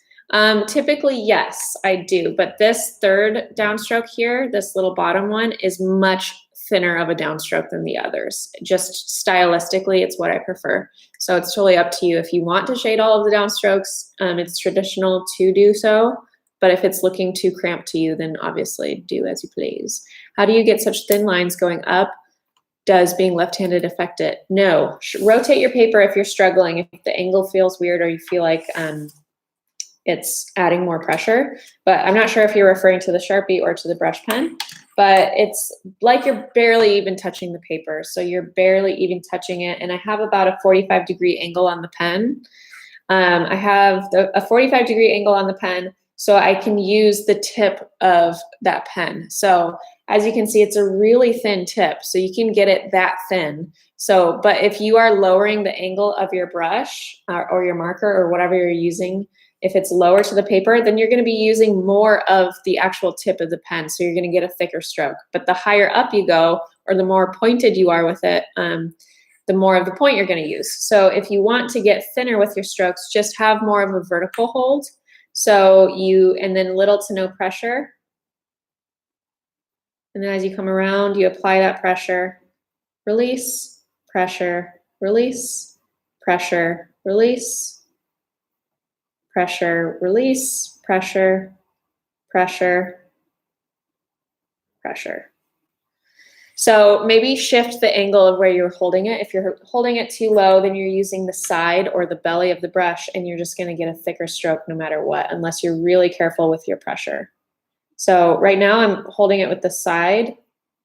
Typically, yes, I do. But this third downstroke here, this little bottom one, is much thinner of a downstroke than the others. Just stylistically, it's what I prefer. So it's totally up to you. If you want to shade all of the downstrokes, it's traditional to do so. But if it's looking too cramped to you, then obviously do as you please. How do you get such thin lines going up? Does being left-handed affect it? No. Rotate your paper if you're struggling, if the angle feels weird or you feel like it's adding more pressure. But I'm not sure if you're referring to the Sharpie or to the brush pen, but it's like you're barely even touching the paper. So you're barely even touching it. And I have about a 45-degree angle on the pen. I have a 45-degree angle on the pen, so I can use the tip of that pen. So as you can see, it's a really thin tip, so you can get it that thin. So, but if you are lowering the angle of your brush or your marker or whatever you're using, if it's lower to the paper, then you're going to be using more of the actual tip of the pen. So you're going to get a thicker stroke. But the higher up you go, or the more pointed you are with it, the more of the point you're going to use. So if you want to get thinner with your strokes, just have more of a vertical hold. So and then little to no pressure. And then as you come around, you apply that pressure, release, pressure, release, pressure, release, pressure, release, pressure, pressure, pressure. So maybe shift the angle of where you're holding it. If you're holding it too low, then you're using the side or the belly of the brush, and you're just going to get a thicker stroke no matter what, unless you're really careful with your pressure. So right now I'm holding it with the side,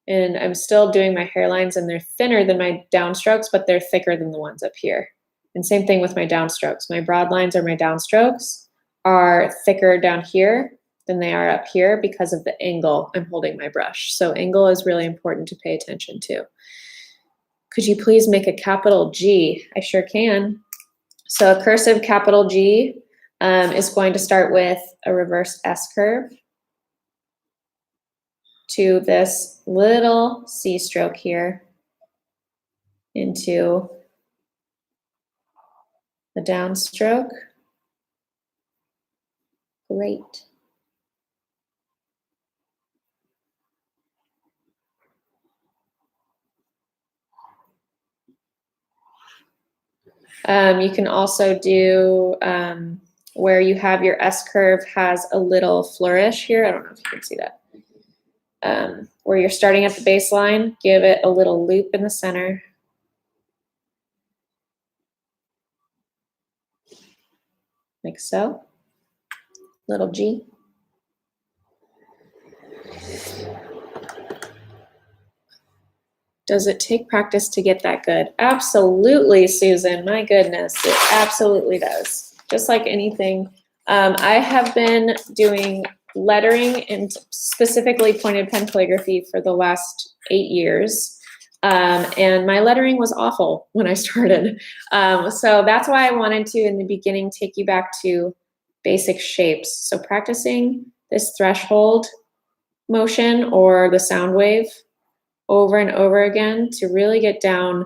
and I'm still doing my hairlines, and they're thinner than my downstrokes, but they're thicker than the ones up here. And same thing with my downstrokes. My broad lines or my downstrokes are thicker down here than they are up here because of the angle I'm holding my brush. So angle is really important to pay attention to. Could you please make a capital G? I sure can. So a cursive capital G is going to start with a reverse S curve to this little C stroke here into the downstroke. Great. You can also do where you have your S curve has a little flourish here. I don't know if you can see that. Where you're starting at the baseline, give it a little loop in the center. Like so. Little G. Does it take practice to get that good? Absolutely, Susan. My goodness, it absolutely does. Just like anything. I have been doing lettering and specifically pointed pen calligraphy for the last 8 years. And my lettering was awful when I started. So that's why I wanted to, in the beginning, take you back to basic shapes. So practicing this threshold motion or the sound wave over and over again to really get down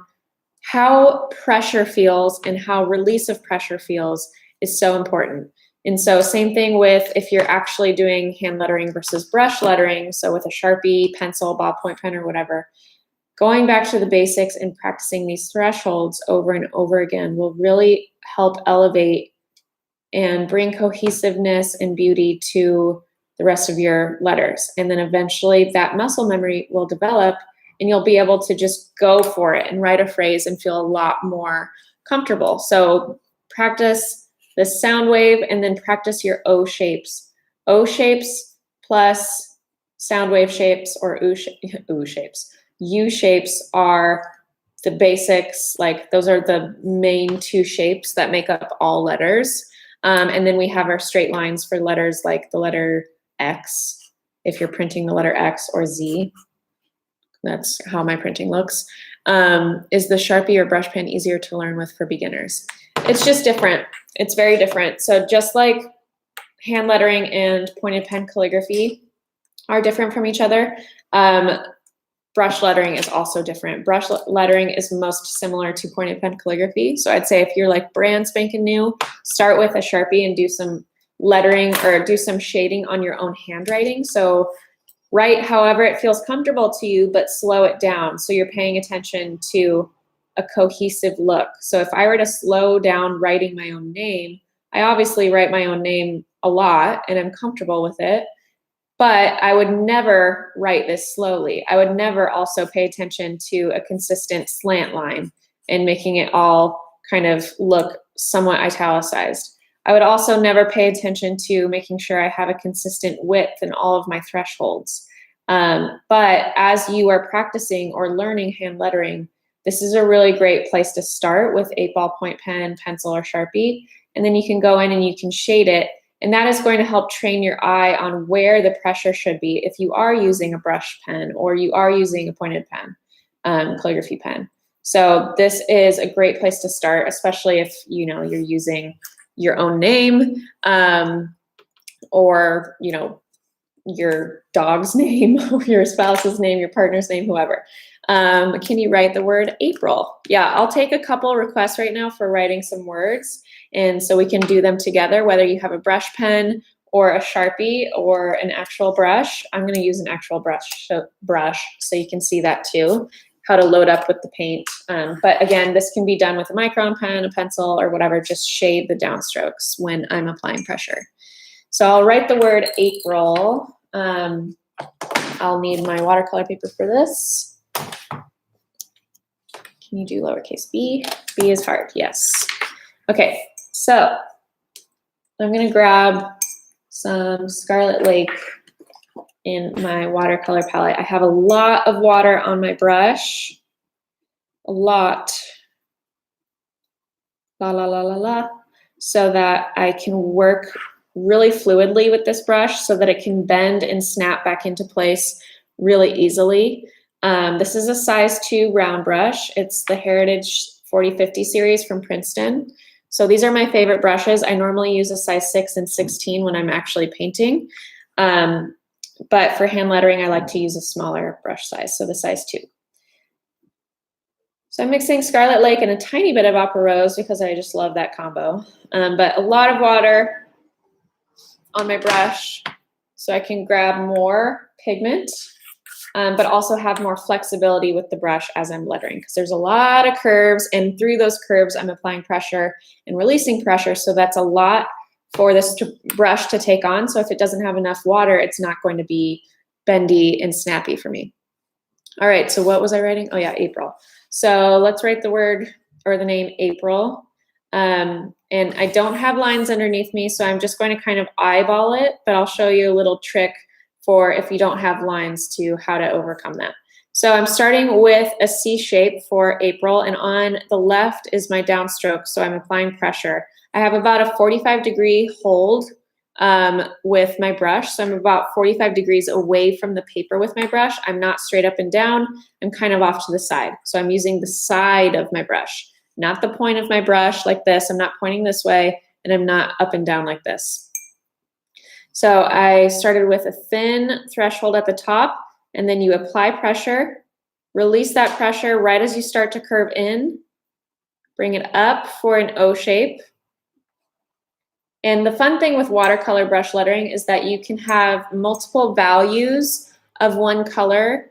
how pressure feels and how release of pressure feels is so important. And so same thing with if you're actually doing hand lettering versus brush lettering, so with a Sharpie, pencil, ballpoint pen, or whatever, going back to the basics and practicing these thresholds over and over again will really help elevate and bring cohesiveness and beauty to the rest of your letters. And then eventually that muscle memory will develop and you'll be able to just go for it and write a phrase and feel a lot more comfortable. So practice the sound wave and then practice your O shapes. O shapes plus sound wave shapes or U shapes. U shapes are the basics, like those are the main two shapes that make up all letters. And then we have our straight lines for letters like the letter X, if you're printing the letter X, or Z. That's how my printing looks. Is the Sharpie or brush pen easier to learn with for beginners? It's just different. It's very different. So just like hand lettering and pointed pen calligraphy are different from each other, brush lettering is also different. Brush lettering is most similar to pointed pen calligraphy. So I'd say if you're like brand spanking new, start with a Sharpie and do some lettering or do some shading on your own handwriting. So write however it feels comfortable to you, but slow it down. So you're paying attention to a cohesive look. So if I were to slow down writing my own name, I obviously write my own name a lot and I'm comfortable with it, but I would never write this slowly. I would never also pay attention to a consistent slant line and making it all kind of look somewhat italicized. I would also never pay attention to making sure I have a consistent width in all of my thresholds. But as you are practicing or learning hand lettering, this is a really great place to start with a ballpoint pen, pencil, or Sharpie. And then you can go in and you can shade it. And that is going to help train your eye on where the pressure should be if you are using a brush pen or you are using a pointed pen, calligraphy pen. So this is a great place to start, especially if you're using your own name or your dog's name or your spouse's name, your partner's name, whoever. Can you write the word April? Yeah, I'll take a couple requests right now for writing some words. And so we can do them together, whether you have a brush pen or a Sharpie or an actual brush. I'm going to use an actual brush so you can see that too, how to load up with the paint. But again, this can be done with a micron pen, a pencil, or whatever. Just shade the downstrokes when I'm applying pressure. So I'll write the word April. I'll need my watercolor paper for this. Can you do lowercase b? B is hard, yes. Okay, so I'm gonna grab some Scarlet Lake in my watercolor palette. I have a lot of water on my brush, a lot, so that I can work really fluidly with this brush so that it can bend and snap back into place really easily. This is a size 2 round brush. It's the Heritage 4050 series from Princeton. So these are my favorite brushes. I normally use a size 6 and 16 when I'm actually painting. But for hand lettering, I like to use a smaller brush size, so the size 2. So I'm mixing Scarlet Lake and a tiny bit of Opera Rose because I just love that combo. But a lot of water on my brush so I can grab more pigment, but also have more flexibility with the brush as I'm lettering because there's a lot of curves, and through those curves I'm applying pressure and releasing pressure, so that's a lot for this brush to take on. So if it doesn't have enough water, it's not going to be bendy and snappy for me. All right, so what was I writing? Oh yeah, April. So let's write the word or the name April. And I don't have lines underneath me, so I'm just going to kind of eyeball it, but I'll show you a little trick for if you don't have lines to how to overcome that. So I'm starting with a C shape for April, and on the left is my downstroke, so I'm applying pressure. I have about a 45-degree hold with my brush, so I'm about 45 degrees away from the paper with my brush. I'm not straight up and down, I'm kind of off to the side. So I'm using the side of my brush, not the point of my brush like this. I'm not pointing this way, and I'm not up and down like this. So I started with a thin threshold at the top, and then you apply pressure, Release that pressure right as you start to curve in. Bring it up for an O shape. And the fun thing with watercolor brush lettering is that you can have multiple values of one color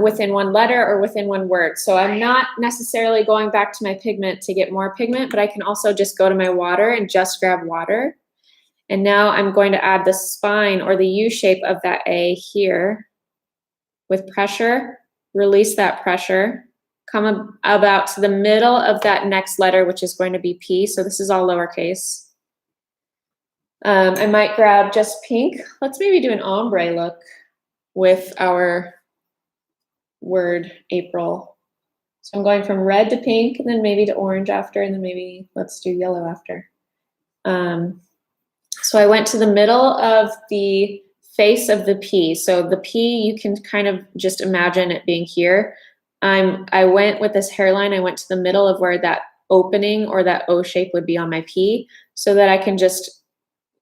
within one letter or within one word. So I'm not necessarily going back to my pigment to get more pigment, but I can also just go to my water and just grab water. And now I'm going to add the spine or the U shape of that A here with pressure. Release that pressure. Come about to the middle of that next letter, which is going to be P. So this is all lowercase. I might grab just pink. Let's maybe do an ombre look with our word April. So I'm going from red to pink and then maybe to orange after, and then maybe let's do yellow after. So I went to the middle of the face of the P. So the P, you can kind of just imagine it being here. I went with this hairline, I went to the middle of where that opening or that O shape would be on my P so that I can just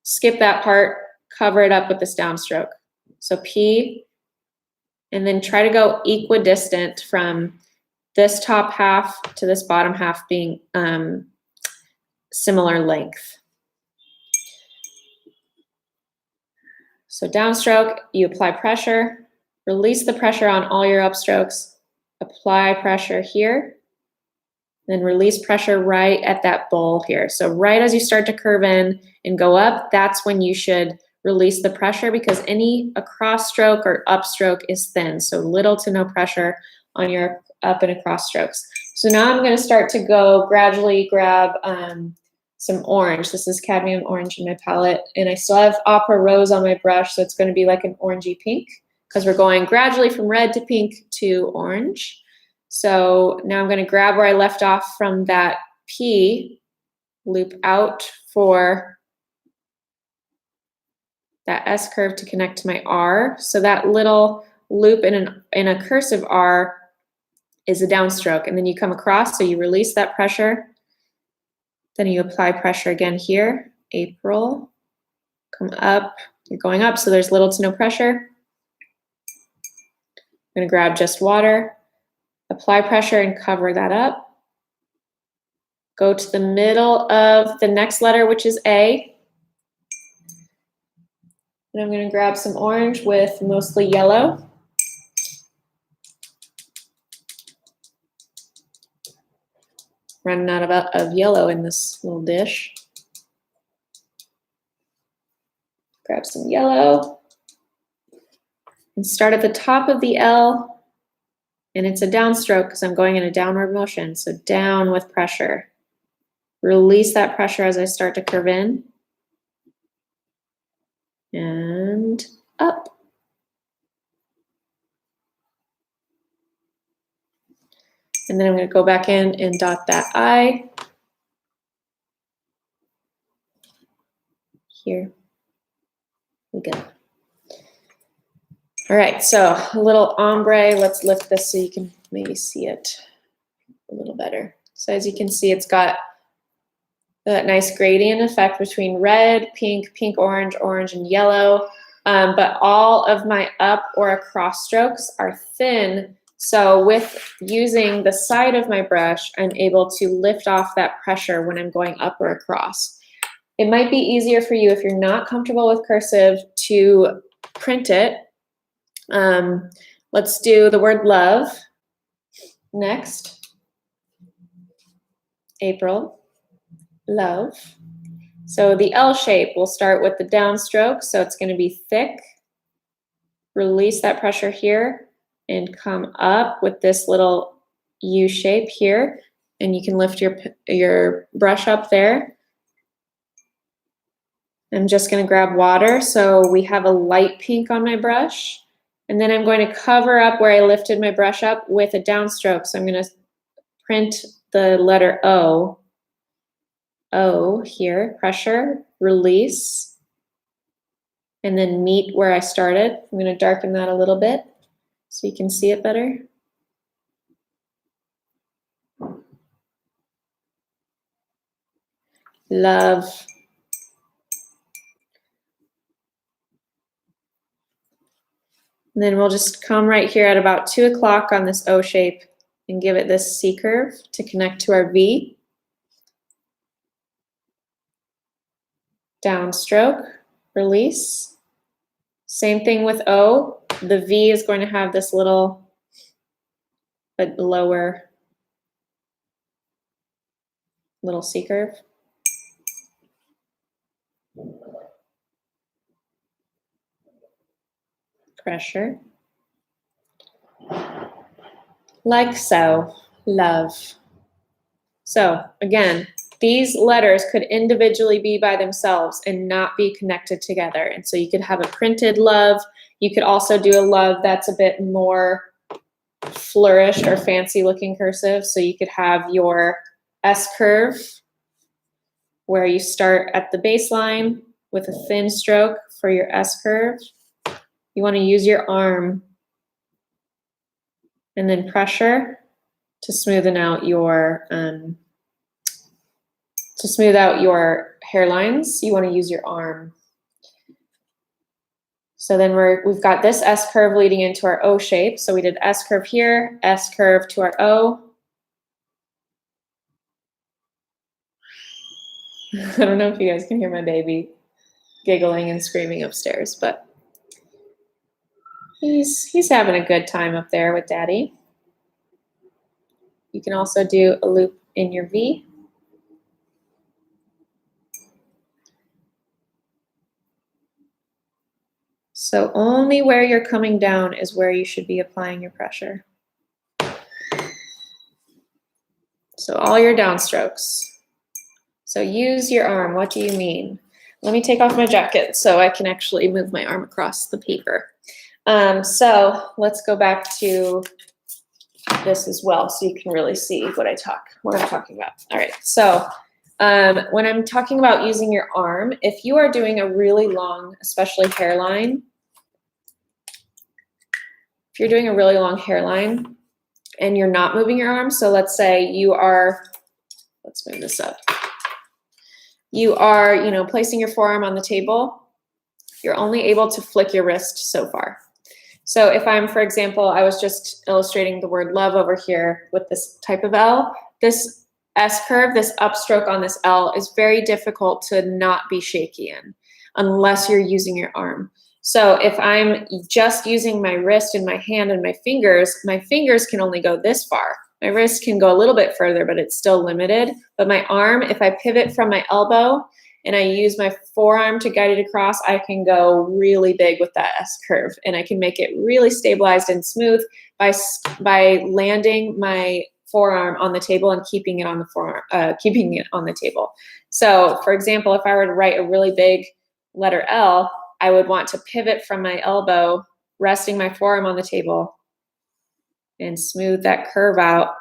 skip that part, cover it up with this downstroke. So P, and then try to go equidistant from this top half to this bottom half being similar length. So downstroke, you apply pressure, release the pressure on all your upstrokes, apply pressure here, then release pressure right at that bowl here. So right as you start to curve in and go up, that's when you should release the pressure because any across stroke or upstroke is thin. So little to no pressure on your up and across strokes. So now I'm going to start to go gradually grab some orange. This is cadmium orange in my palette, and I still have opera rose on my brush, so it's going to be like an orangey pink because we're going gradually from red to pink to orange. So now I'm going to grab where I left off from that P, loop out for that S curve to connect to my R. So that little loop in a cursive R is a downstroke, and then you come across, so you release that pressure, then you apply pressure again here, April, come up, you're going up, so there's little to no pressure. I'm gonna grab just water, apply pressure and cover that up. Go to the middle of the next letter, which is A. And I'm gonna grab some orange with mostly yellow. Running out of yellow in this little dish. Grab some yellow and start at the top of the L, and it's a downstroke because I'm going in a downward motion, so down with pressure. Release that pressure as I start to curve in, and up. And then I'm going to go back in and dot that I. Here we go. All right, so a little ombre. Let's lift this so you can maybe see it a little better. So as you can see, it's got that nice gradient effect between red, pink, pink, orange, orange, and yellow. But all of my up or across strokes are thin. So with using the side of my brush, I'm able to lift off that pressure when I'm going up or across. It might be easier for you if you're not comfortable with cursive to print it. Let's do the word love next. April, love. So the L shape, we'll start with the downstroke. So it's going to be thick. Release that pressure here and come up with this little U shape here. And you can lift your brush up there. I'm just going to grab water. So we have a light pink on my brush. And then I'm going to cover up where I lifted my brush up with a downstroke. So I'm going to print the letter O. O here, pressure, release, and then meet where I started. I'm going to darken that a little bit so you can see it better. Love. And then we'll just come right here at about 2 o'clock on this O shape and give it this C curve to connect to our V. Downstroke, release. Same thing with O. The V is going to have this little, but lower little C curve. Pressure. Like so, love. So again, these letters could individually be by themselves and not be connected together. And so you could have a printed love. You could also do a love that's a bit more flourished or fancy looking cursive. So you could have your S curve where you start at the baseline with a thin stroke for your S curve. You want to use your arm and then pressure to smoothen out your hairlines. You want to use your arm. So then we've got this S curve leading into our O shape. So we did S curve here, S curve to our O. I don't know if you guys can hear my baby giggling and screaming upstairs, but he's having a good time up there with Daddy. You can also do a loop in your V. So only where you're coming down is where you should be applying your pressure. So all your downstrokes. So use your arm. What do you mean? Let me take off my jacket so I can actually move my arm across the paper. So let's go back to this as well so you can really see what I'm talking about. All right, so when I'm talking about using your arm, if you are doing a really long, especially hairline, if you're doing a really long hairline and you're not moving your arm, so let's say you are, let's move this up. You are, placing your forearm on the table. You're only able to flick your wrist so far. So if I'm, for example, I was just illustrating the word love over here with this type of L, this S curve, this upstroke on this L is very difficult to not be shaky in unless you're using your arm. So if I'm just using my wrist and my hand and my fingers can only go this far. My wrist can go a little bit further, but it's still limited. But my arm, if I pivot from my elbow and I use my forearm to guide it across, I can go really big with that S curve, and I can make it really stabilized and smooth by landing my forearm on the table and keeping it on the table. So, for example, if I were to write a really big letter L, I would want to pivot from my elbow, resting my forearm on the table, and smooth that curve out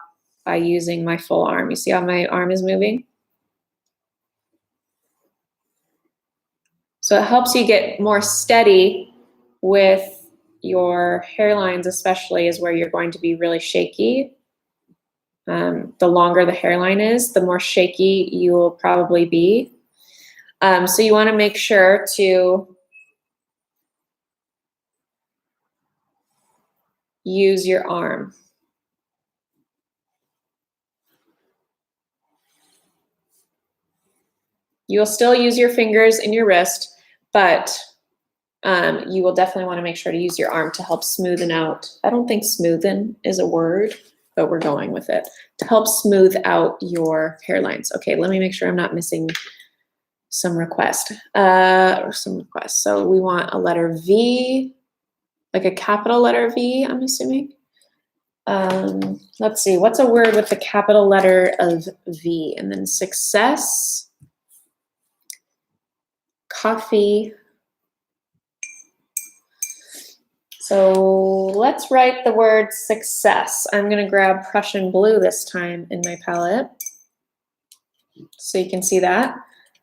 by using my full arm. You see how my arm is moving? So it helps you get more steady with your hairlines, especially is where you're going to be really shaky. The longer the hairline is, the more shaky you will probably be. So you want to make sure to use your arm. You will still use your fingers and your wrist, but you will definitely want to make sure to use your arm to help smoothen out. I don't think smoothen is a word, but we're going with it. To help smooth out your hairlines. Okay, let me make sure I'm not missing some request. So we want a letter V, like a capital letter V, I'm assuming. Let's see, what's a word with the capital letter of V? And then success, coffee. So let's write the word success. I'm going to grab Prussian blue this time in my palette so you can see that.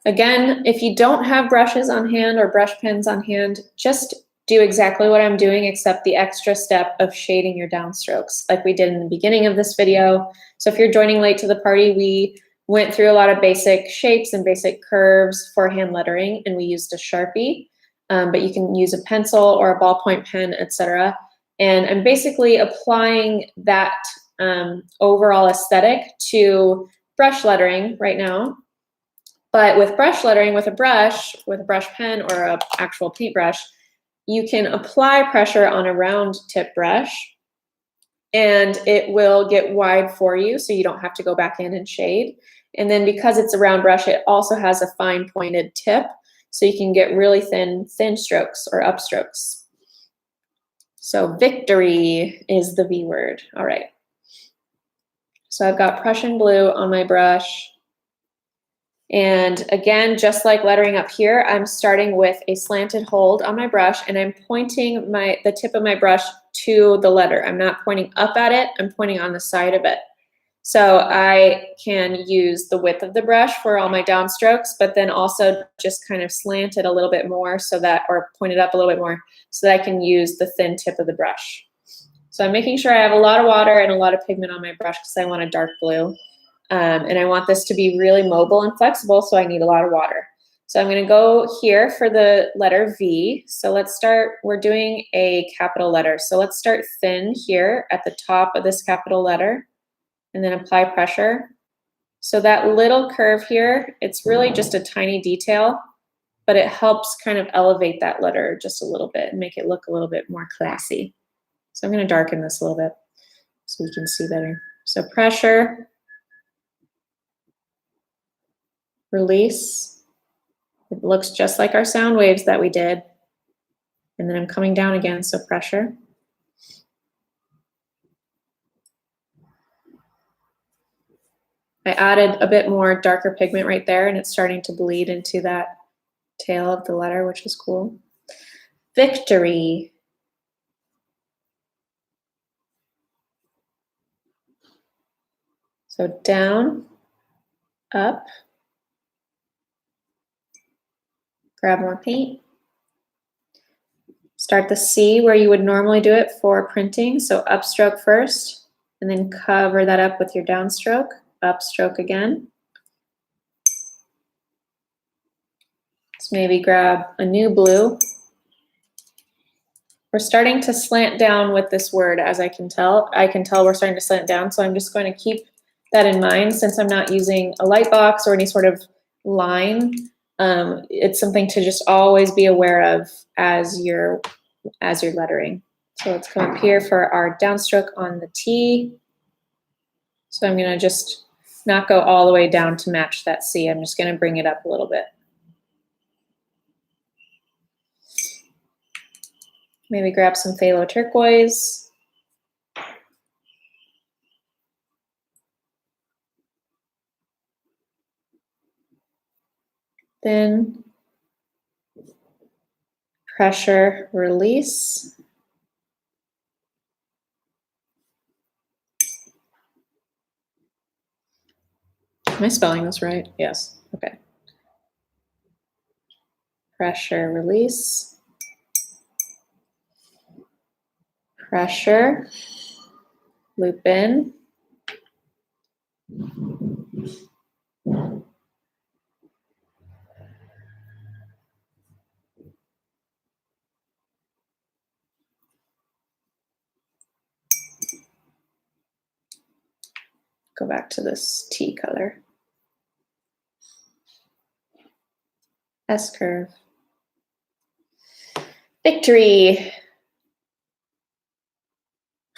Again, if you don't have brushes on hand or brush pens on hand, just do exactly what I'm doing except the extra step of shading your downstrokes like we did in the beginning of this video. So if you're joining late to the party, we went through a lot of basic shapes and basic curves for hand lettering, and we used a Sharpie. but you can use a pencil or a ballpoint pen, etc. And I'm basically applying that overall aesthetic to brush lettering right now. But with brush lettering, with a brush pen or an actual paintbrush, you can apply pressure on a round tip brush and it will get wide for you so you don't have to go back in and shade. And then because it's a round brush, it also has a fine pointed tip so you can get really thin strokes or upstrokes. So victory is the V word. All right. So I've got Prussian blue on my brush. And again, just like lettering up here, I'm starting with a slanted hold on my brush and I'm pointing the tip of my brush to the letter. I'm not pointing up at it, I'm pointing on the side of it. So I can use the width of the brush for all my downstrokes, but then also just kind of slant it a little bit more or point it up a little bit more so that I can use the thin tip of the brush. So I'm making sure I have a lot of water and a lot of pigment on my brush because I want a dark blue. And I want this to be really mobile and flexible, so I need a lot of water. So I'm going to go here for the letter V. So let's start, we're doing a capital letter. So let's start thin here at the top of this capital letter and then apply pressure. So that little curve here, it's really just a tiny detail, but it helps kind of elevate that letter just a little bit and make it look a little bit more classy. So I'm going to darken this a little bit so you can see better. So pressure. Release. It looks just like our sound waves that we did. And then I'm coming down again, so pressure. I added a bit more darker pigment right there and it's starting to bleed into that tail of the letter, which is cool. Victory. So down, up. Grab more paint. Start the C where you would normally do it for printing. So upstroke first, and then cover that up with your downstroke. Upstroke again. Let's maybe grab a new blue. We're starting to slant down with this word, as I can tell. I can tell we're starting to slant down, so I'm just going to keep that in mind since I'm not using a light box or any sort of line. It's something to just always be aware of as you're lettering. So let's come up here for our downstroke on the T. So I'm going to just not go all the way down to match that C. I'm just going to bring it up a little bit. Maybe grab some phthalo turquoise. Then pressure, release. Am I spelling this right? Yes. Okay. Pressure, release. Pressure, loop in. Go back to this T color. S curve. Victory.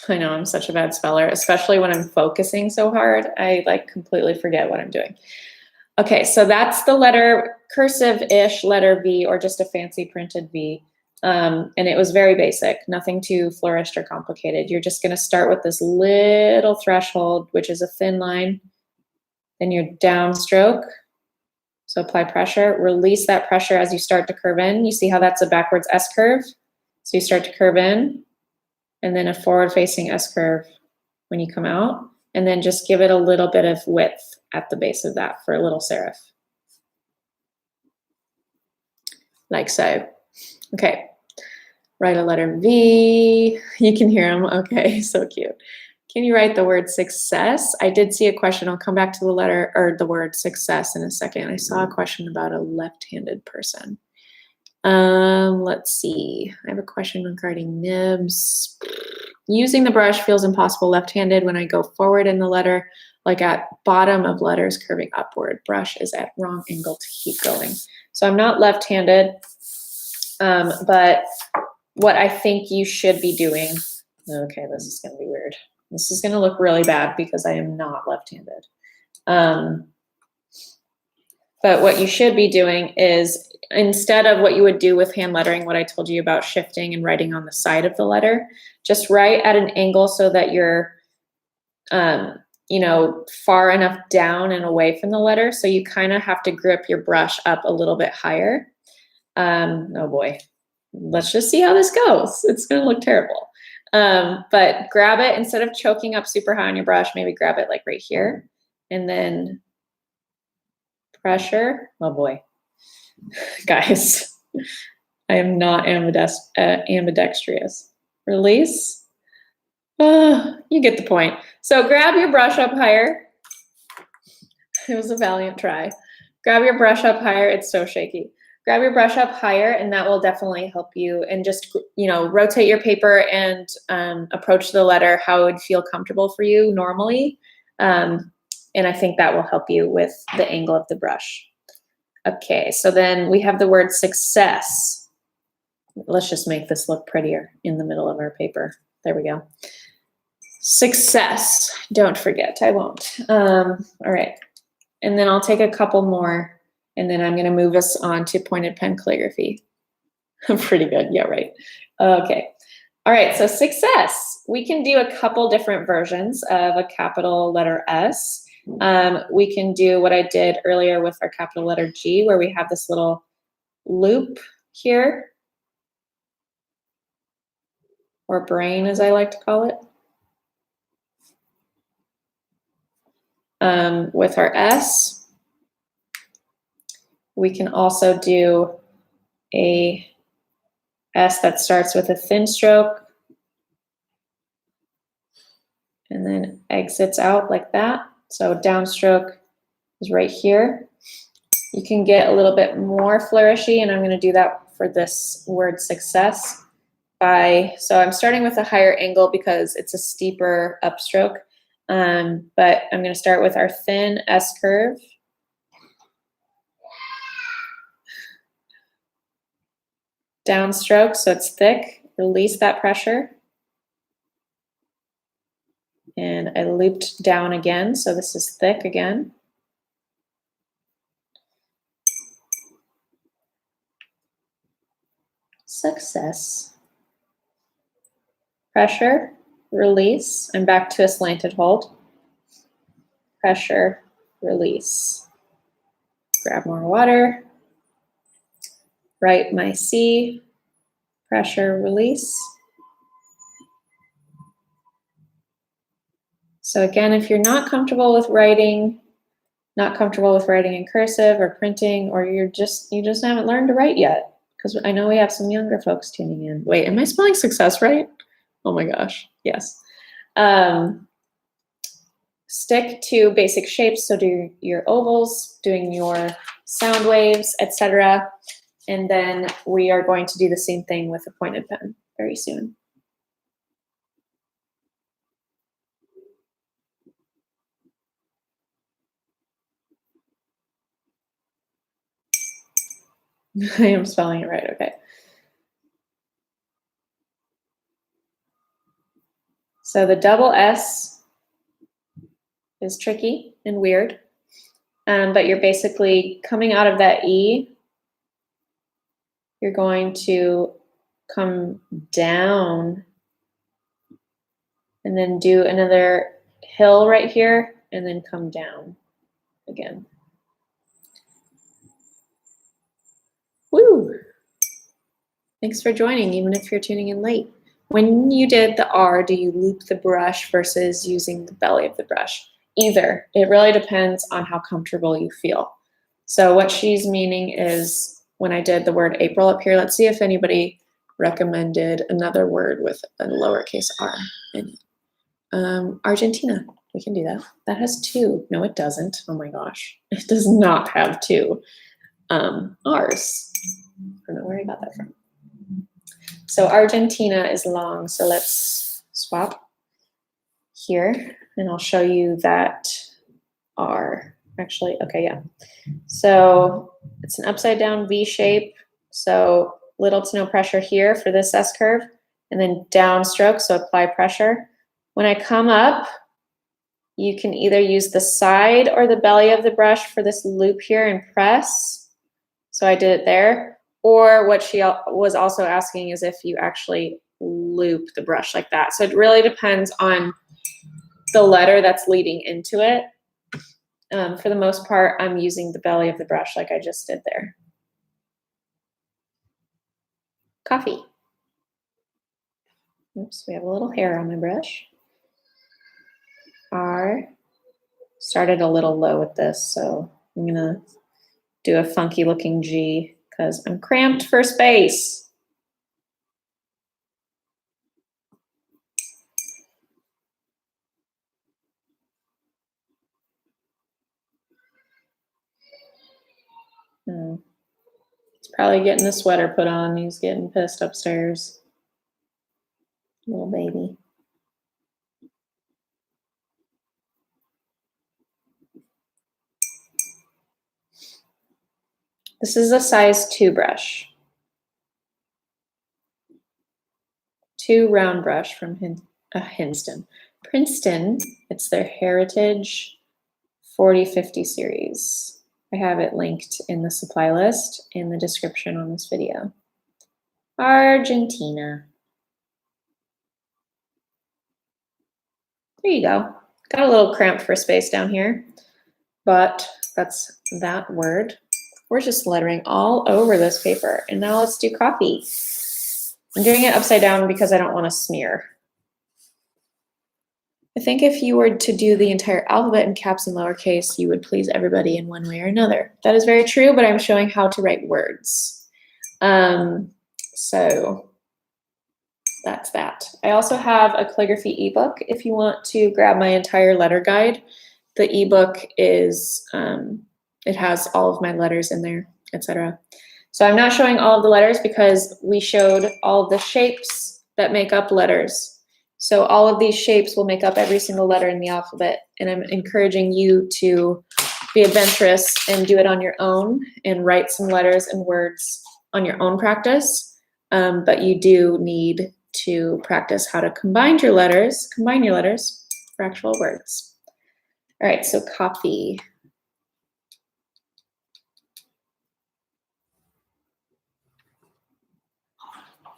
I know I'm such a bad speller, especially when I'm focusing so hard. I like completely forget what I'm doing. Okay, so that's the letter, cursive-ish letter V, or just a fancy printed V. And it was very basic, nothing too flourished or complicated. You're just gonna start with this little threshold, which is a thin line, then your downstroke. So apply pressure, release that pressure as you start to curve in. You see how that's a backwards S curve? So you start to curve in, and then a forward-facing S curve when you come out, and then just give it a little bit of width at the base of that for a little serif. Like so. Okay, write a letter V. You can hear them, okay, so cute. Can you write the word success? I did see a question. I'll come back to the letter or the word success in a second. I saw a question about a left-handed person. Let's see. I have a question regarding nibs. Using the brush feels impossible left-handed when I go forward in the letter, like at bottom of letters curving upward. Brush is at wrong angle to keep going. So I'm not left-handed, but what I think you should be doing, okay, this is gonna be weird. This is gonna look really bad because I am not left-handed. But what you should be doing is, instead of what you would do with hand lettering, what I told you about shifting and writing on the side of the letter, just write at an angle so that you're, you know, far enough down and away from the letter. So you kind of have to grip your brush up a little bit higher. Oh boy, let's just see how this goes. It's going to look terrible. But grab it, instead of choking up super high on your brush, maybe grab it like right here and then pressure. Oh boy, guys, I am not ambidextrous. Release. You get the point. So grab your brush up higher. It was a valiant try. Grab your brush up higher. It's so shaky. Grab your brush up higher, and that will definitely help you. And just, you know, rotate your paper and approach the letter how it would feel comfortable for you normally. And I think that will help you with the angle of the brush. Okay, so then we have the word success. Let's just make this look prettier in the middle of our paper. There we go. Success. Don't forget, I won't. All right, and then I'll take a couple more, and then I'm gonna move us on to pointed pen calligraphy. Pretty good, yeah, right. Okay, all right, so success. We can do a couple different versions of a capital letter S. We can do what I did earlier with our capital letter G, where we have this little loop here, or brain as I like to call it. With our S, we can also do a S that starts with a thin stroke and then exits out like that. So downstroke is right here. You can get a little bit more flourishy, and I'm going to do that for this word success. So I'm starting with a higher angle because it's a steeper upstroke, but I'm going to start with our thin S curve. Downstroke, so it's thick. Release that pressure. And I looped down again, so this is thick again. Success. Pressure, release. I'm back to a slanted hold. Pressure, release. Grab more water. Write my C. Pressure, release. So again, if you're not comfortable with writing, in cursive or printing, or you just haven't learned to write yet, because I know we have some younger folks tuning in. Wait, am I spelling success right? Oh my gosh, yes. Stick to basic shapes, so do your ovals, doing your sound waves, etc. And then we are going to do the same thing with a pointed pen very soon. I am spelling it right, okay. So the double S is tricky and weird, but you're basically coming out of that E. You're going to come down and then do another hill right here and then come down again. Woo! Thanks for joining, even if you're tuning in late. When you did the R, do you loop the brush versus using the belly of the brush? Either. It really depends on how comfortable you feel. So what she's meaning is, when I did the word April up here, let's see if anybody recommended another word with a lowercase r in it. Argentina. We can do that. That has two. No, it doesn't. Oh my gosh. It does not have two R's. don't know where I got that from. So Argentina is long, so let's swap here, and I'll show you that R. Actually, okay, yeah. So it's an upside down V shape, so little to no pressure here for this S curve, and then downstroke, so apply pressure. When I come up, you can either use the side or the belly of the brush for this loop here and press. So I did it there. Or what she was also asking is if you actually loop the brush like that. So it really depends on the letter that's leading into it. For the most part, I'm using the belly of the brush like I just did there. Coffee. Oops, we have a little hair on my brush. R. Started a little low with this, so I'm gonna do a funky looking G because I'm cramped for space. He's probably getting a sweater put on. He's getting pissed upstairs. Little baby. This is a size 2 brush. 2 round brush from Princeton. It's their Heritage 4050 series. I have it linked in the supply list in the description on this video. Argentina. There you go. Got a little cramped for space down here, but that's that word. We're just lettering all over this paper. And now let's do coffee. I'm doing it upside down because I don't want to smear. I think if you were to do the entire alphabet in caps and lowercase, you would please everybody in one way or another. That is very true, but I'm showing how to write words. So that's that. I also have a calligraphy ebook if you want to grab my entire letter guide. The ebook is, it has all of my letters in there, etc. So I'm not showing all of the letters because we showed all of the shapes that make up letters. So all of these shapes will make up every single letter in the alphabet. And I'm encouraging you to be adventurous and do it on your own and write some letters and words on your own practice. But you do need to practice how to combine your letters for actual words. All right, so copy.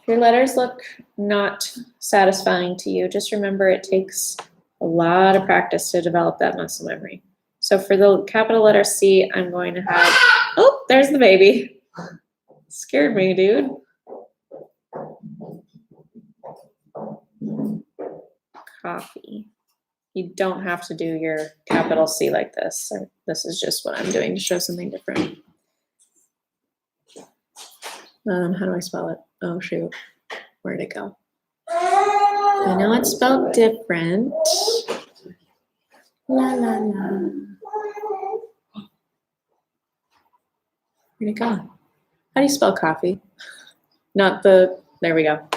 If your letters look not satisfying to you, just remember it takes a lot of practice to develop that muscle memory. So for the capital letter C, I'm going to have, oh, there's the baby. Scared me, dude. Coffee. You don't have to do your capital C like this. This is just what I'm doing to show something different. How do I spell it? Oh, shoot. Where'd it go? I know it's spelled different. La, la, la. Where'd it go? How do you spell coffee? Not the, there we go.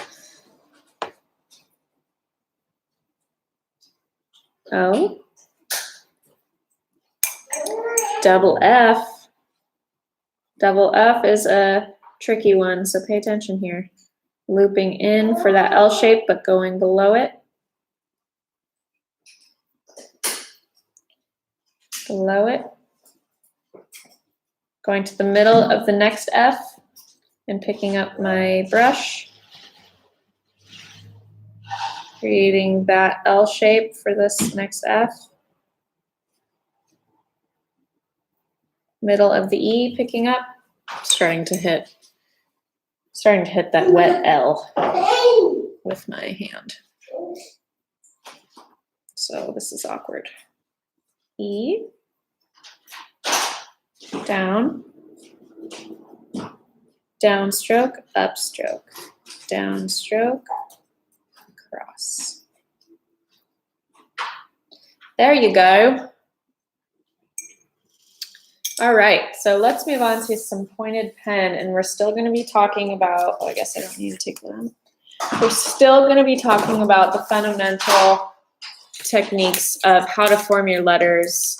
O. Double F. Double F is a tricky one, so pay attention here. Looping in for that L shape, but going below it. Below it. Going to the middle of the next F and picking up my brush. Creating that L shape for this next F. Middle of the E, picking up. Starting to hit that wet L with my hand. So this is awkward. E, down, downstroke, upstroke, downstroke, cross. There you go. All right, so let's move on to some pointed pen, and we're still going to be talking about, oh, I guess I don't need to take them. We're still going to be talking about the fundamental techniques of how to form your letters,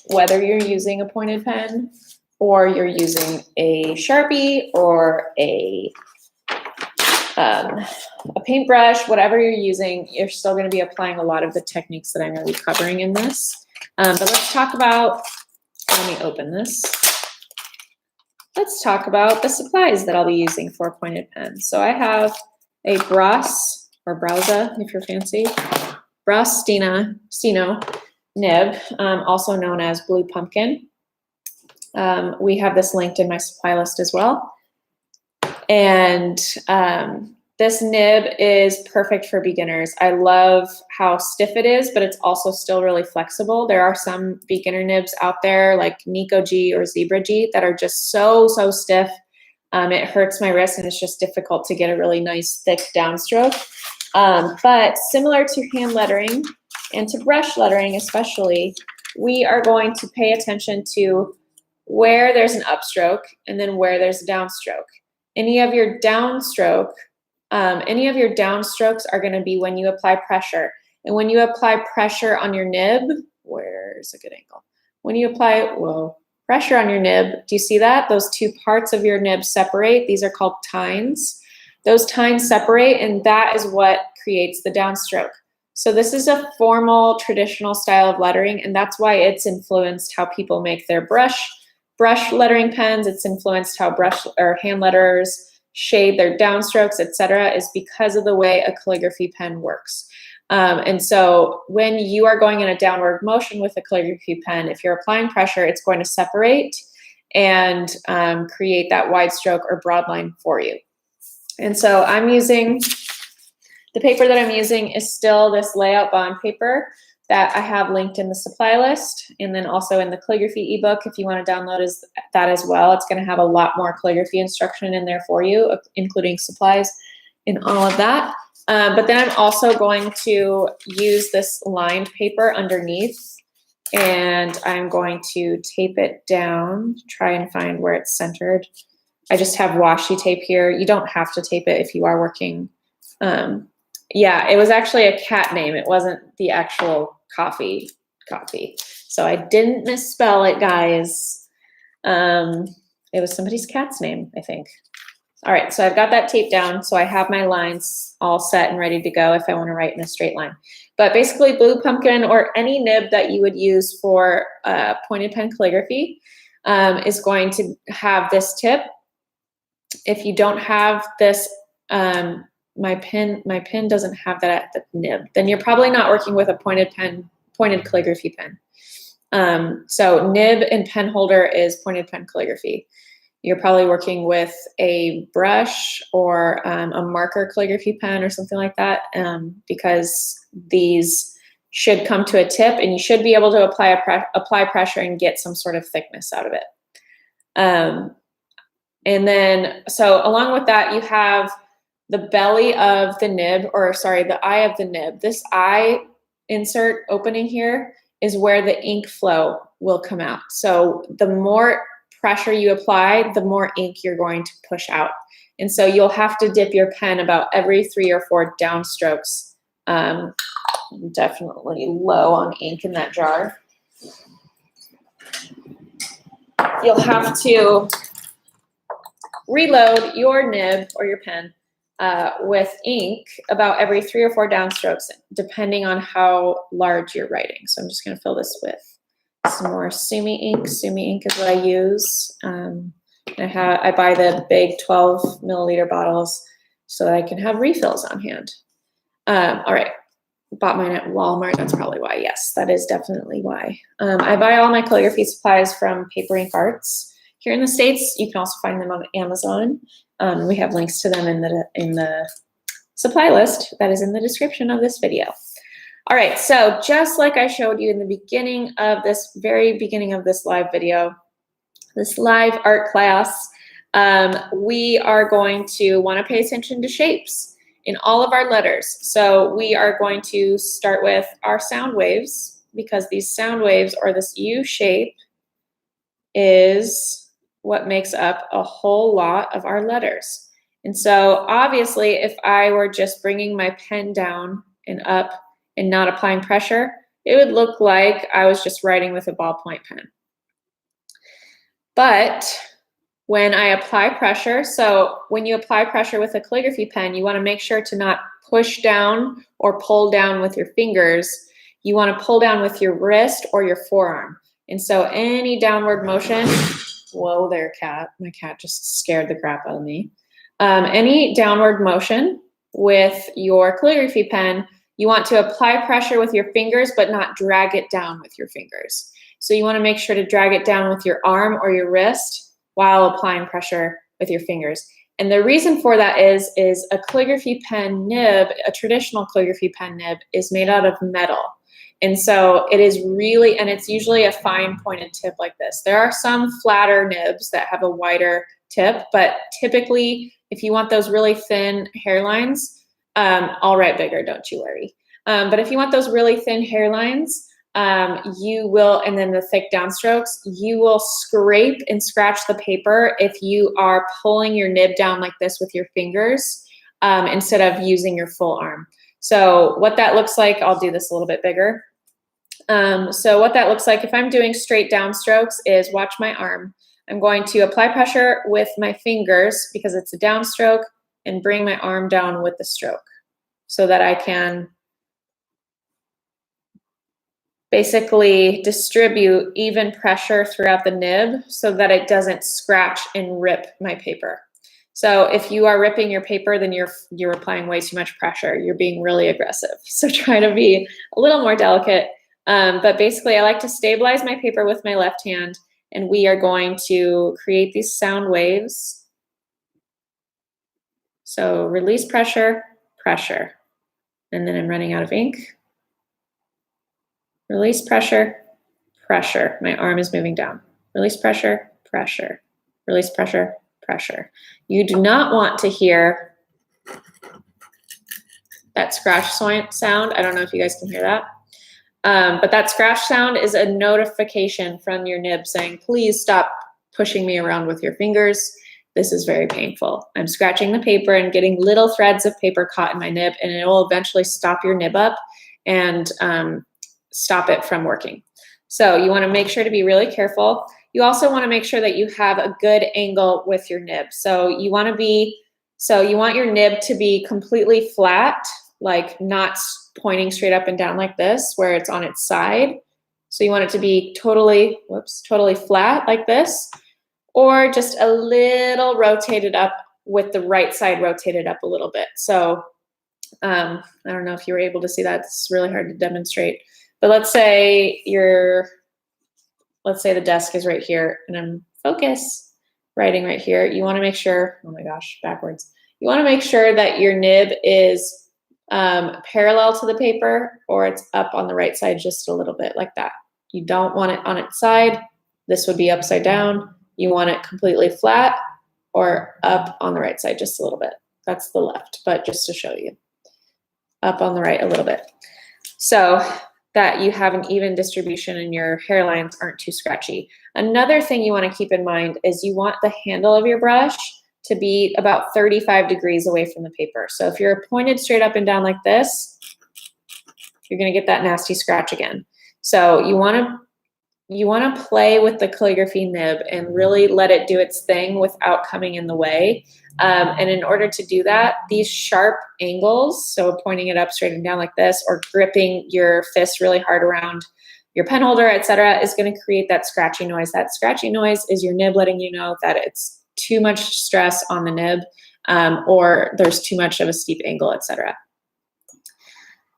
whether you're using a pointed pen or you're using a Sharpie or a paintbrush, whatever you're using, you're still going to be applying a lot of the techniques that I'm going to be covering in this. But let's talk about, let me open this. Let's talk about the supplies that I'll be using for pointed pens. So I have a Bras, or Brauza if you're fancy, Bras Steno nib, also known as Blue Pumpkin. We have this linked in my supply list as well. And this nib is perfect for beginners. I love how stiff it is, but it's also still really flexible. There are some beginner nibs out there like Nico G or Zebra G that are just so stiff. It hurts my wrist and it's just difficult to get a really nice thick downstroke. But similar to hand lettering and to brush lettering especially, we are going to pay attention to where there's an upstroke and then where there's a downstroke. Any of your downstrokes are going to be when you apply pressure. And when you apply pressure on your nib, where's a good angle? When you apply pressure on your nib, do you see that? Those two parts of your nib separate. These are called tines. Those tines separate, and that is what creates the downstroke. So this is a formal, traditional style of lettering, and that's why it's influenced how people make their brush lettering pens. It's influenced how hand letterers shade their downstrokes, etc., is because of the way a calligraphy pen works. And so when you are going in a downward motion with a calligraphy pen, if you're applying pressure, it's going to separate and create that wide stroke or broad line for you. And so the paper that I'm using is still this layout bond paper that I have linked in the supply list, and then also in the calligraphy ebook if you want to download that as well. It's going to have a lot more calligraphy instruction in there for you, including supplies and all of that. But then I'm also going to use this lined paper underneath, and I'm going to tape it down, try and find where it's centered. I just have washi tape here. You don't have to tape it if you are working. Yeah, it was actually a cat name. It wasn't the actual coffee. So I didn't misspell it, guys. It was somebody's cat's name, I think. All right, so I've got that taped down. So I have my lines all set and ready to go if I want to write in a straight line. But basically Blue Pumpkin or any nib that you would use for pointed pen calligraphy is going to have this tip. If you don't have this, my pen doesn't have that at the nib, then you're probably not working with a pointed calligraphy pen. So nib and pen holder is pointed pen calligraphy. You're probably working with a brush or a marker calligraphy pen or something like that, because these should come to a tip and you should be able to apply pressure and get some sort of thickness out of it. And then, so along with that, you have the belly of the nib, or sorry, the eye of the nib. This eye insert opening here is where the ink flow will come out. So the more pressure you apply, the more ink you're going to push out. And so you'll have to dip your pen about every 3 or 4 downstrokes. Definitely low on ink in that jar. You'll have to reload your nib or your pen with ink about every 3 or 4 downstrokes, depending on how large you're writing. So I'm just going to fill this with some more Sumi ink. Sumi ink is what I use. I buy the big 12 milliliter bottles so that I can have refills on hand. All right, bought mine at Walmart. That's probably why. Yes, that is definitely why. I buy all my calligraphy supplies from Paper Ink Arts. Here in the States, you can also find them on Amazon. We have links to them in the supply list that is in the description of this video. All right, so just like I showed you in the beginning of this, very beginning of this live video, this live art class, we are going to want to pay attention to shapes. in all of our letters. So we are going to start with our sound waves, because these sound waves, or this U shape, is what makes up a whole lot of our letters. And so obviously, if I were just bringing my pen down and up and not applying pressure, it would look like I was just writing with a ballpoint pen. But when I apply pressure, so when you apply pressure with a calligraphy pen, you want to make sure to not push down or pull down with your fingers. You want to pull down with your wrist or your forearm. And so any downward motion, whoa there, cat. My cat just scared the crap out of me. Any downward motion with your calligraphy pen, you want to apply pressure with your fingers, but not drag it down with your fingers. So you want to make sure to drag it down with your arm or your wrist while applying pressure with your fingers. And the reason for that is a calligraphy pen nib, a traditional calligraphy pen nib, is made out of metal. And so it is really, and it's usually a fine pointed tip like this. There are some flatter nibs that have a wider tip, but typically if you want those really thin hairlines, I'll write bigger, don't you worry. But if you want those really thin hairlines, you will, and then the thick downstrokes, you will scrape and scratch the paper if you are pulling your nib down like this with your fingers instead of using your full arm. So what that looks like, I'll do this a little bit bigger. So what that looks like if I'm doing straight downstrokes is, watch my arm. I'm going to apply pressure with my fingers because it's a downstroke, and bring my arm down with the stroke so that I can basically distribute even pressure throughout the nib so that it doesn't scratch and rip my paper. So if you are ripping your paper, then you're applying way too much pressure. You're being really aggressive. So try to be a little more delicate. But basically, I like to stabilize my paper with my left hand, and we are going to create these sound waves. So release pressure, pressure. And then I'm running out of ink. Release pressure, pressure. My arm is moving down. Release pressure, pressure. Release pressure, pressure. You do not want to hear that scratch sound. I don't know if you guys can hear that. But that scratch sound is a notification from your nib saying, please stop pushing me around with your fingers. This is very painful. I'm scratching the paper and getting little threads of paper caught in my nib, and it will eventually stop your nib up and stop it from working. So you want to make sure to be really careful. You also want to make sure that you have a good angle with your nib. So you want your nib to be completely flat, like not pointing straight up and down like this, where it's on its side. So you want it to be totally flat like this, or just a little rotated up with the right side rotated up a little bit. So I don't know if you were able to see that. It's really hard to demonstrate. But let's say the desk is right here and I'm writing right here. You want to make sure, oh my gosh, backwards. You want to make sure that your nib is parallel to the paper, or it's up on the right side just a little bit like that. You don't want it on its side. This would be upside down. You want it completely flat or up on the right side just a little bit. That's the left, but just to show you. Up on the right a little bit. So that you have an even distribution and your hairlines aren't too scratchy. Another thing you want to keep in mind is you want the handle of your brush to be about 35 degrees away from the paper. So if you're pointed straight up and down like this, you're going to get that nasty scratch again. So you want to play with the calligraphy nib and really let it do its thing without coming in the way. And in order to do that, these sharp angles, so pointing it up straight and down like this, or gripping your fist really hard around your pen holder, etc., is going to create that scratchy noise. That scratchy noise is your nib letting you know that it's too much stress on the nib, or there's too much of a steep angle, etc.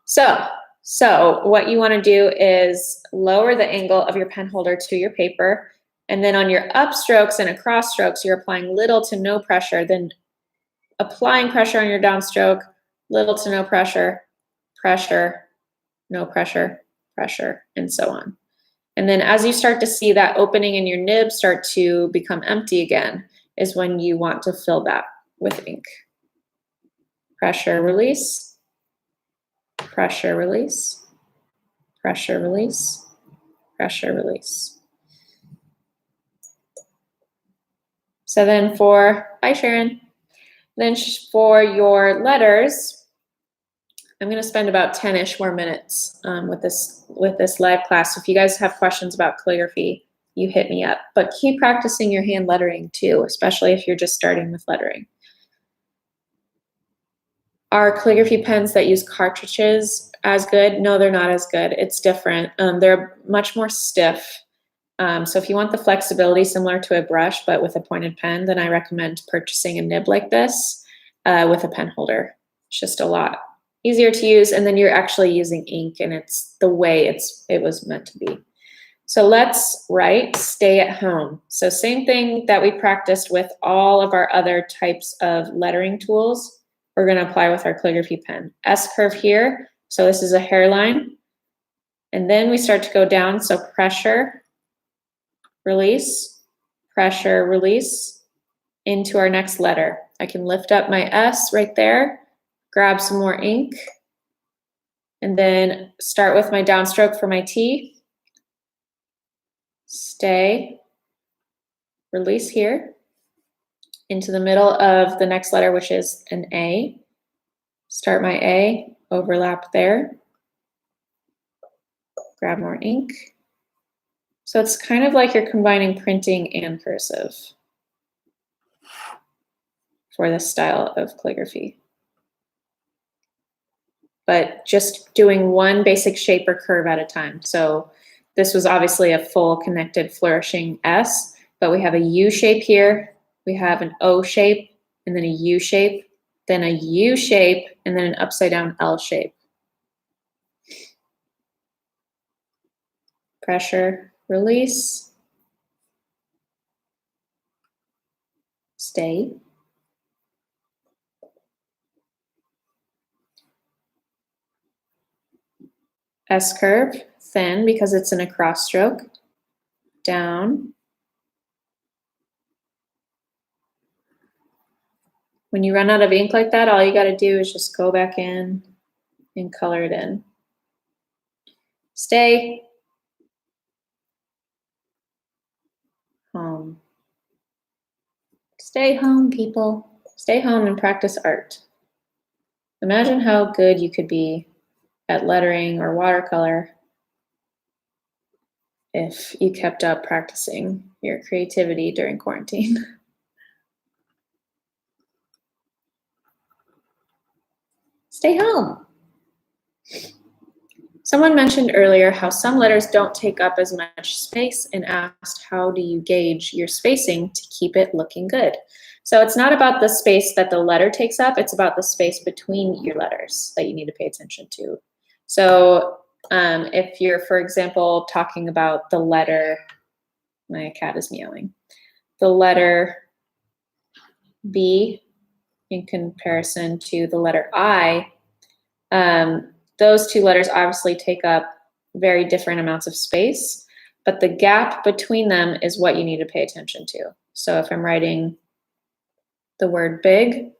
So what you want to do is lower the angle of your pen holder to your paper, and then on your upstrokes and across strokes, you're applying little to no pressure, then applying pressure on your downstroke, little to no pressure, pressure, no pressure, pressure, and so on. And then as you start to see that opening in your nib start to become empty again, is when you want to fill that with ink. pressure, release, pressure, release, pressure, release, pressure, release. So then bye Sharon. Then for your letters, I'm going to spend about 10-ish more minutes with this live class. So if you guys have questions about calligraphy, you hit me up. But keep practicing your hand lettering too, especially if you're just starting with lettering. Are calligraphy pens that use cartridges as good? No, they're not as good. It's different. They're much more stiff. So if you want the flexibility similar to a brush, but with a pointed pen, then I recommend purchasing a nib like this with a pen holder. It's just a lot easier to use, and then you're actually using ink, and it's the way it was meant to be. So let's write stay at home. So same thing that we practiced with all of our other types of lettering tools, we're going to apply with our calligraphy pen. S curve here, so this is a hairline, and then we start to go down, so pressure, release, pressure, release, into our next letter. I can lift up my S right there, grab some more ink, and then start with my downstroke for my T. Stay, release here, into the middle of the next letter, which is an A. Start my A, overlap there, grab more ink. So it's kind of like you're combining printing and cursive for this style of calligraphy. But just doing one basic shape or curve at a time. So this was obviously a full connected flourishing S, but we have a U shape here, we have an O shape, and then a U shape, then a U shape, and then an upside down L shape. Pressure, release, stay. S curve, thin because it's in a cross stroke, down. When you run out of ink like that, all you got to do is just go back in and color it in. Stay. Home. Stay home, people. Stay home and practice art. Imagine how good you could be at lettering or watercolor if you kept up practicing your creativity during quarantine. Stay home. Someone mentioned earlier how some letters don't take up as much space and asked, how do you gauge your spacing to keep it looking good? So it's not about the space that the letter takes up, it's about the space between your letters that you need to pay attention to. So if you're, for example, talking about the letter, my cat is meowing, the letter B in comparison to the letter I, those two letters obviously take up very different amounts of space, but the gap between them is what you need to pay attention to. So if I'm writing the word big,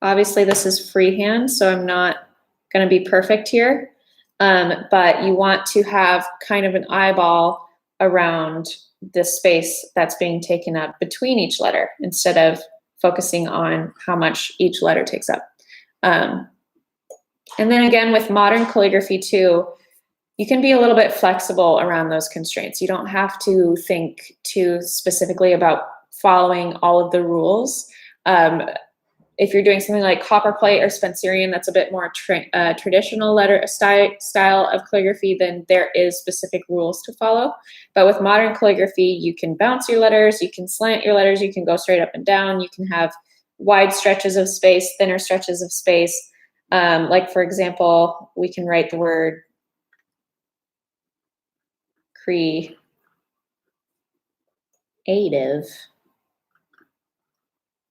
obviously this is freehand, so I'm not going to be perfect here, but you want to have kind of an eyeball around the space that's being taken up between each letter instead of focusing on how much each letter takes up. And then again, with modern calligraphy too, you can be a little bit flexible around those constraints. You don't have to think too specifically about following all of the rules. If you're doing something like copperplate or Spencerian, that's a bit more traditional letter style of calligraphy, then there is specific rules to follow. But with modern calligraphy, you can bounce your letters, you can slant your letters, you can go straight up and down, you can have wide stretches of space, thinner stretches of space. Like for example, we can write the word creative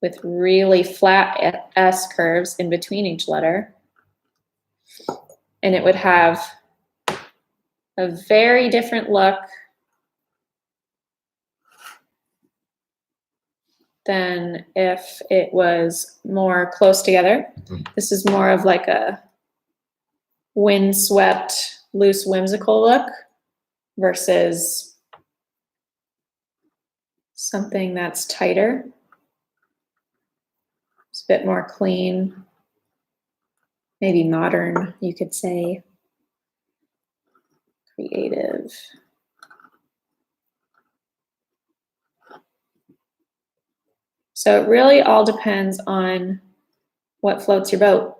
with really flat S curves in between each letter. And it would have a very different look than if it was more close together. This is more of like a windswept, loose, whimsical look versus something that's tighter. It's a bit more clean, maybe modern, you could say. Creative. So it really all depends on what floats your boat.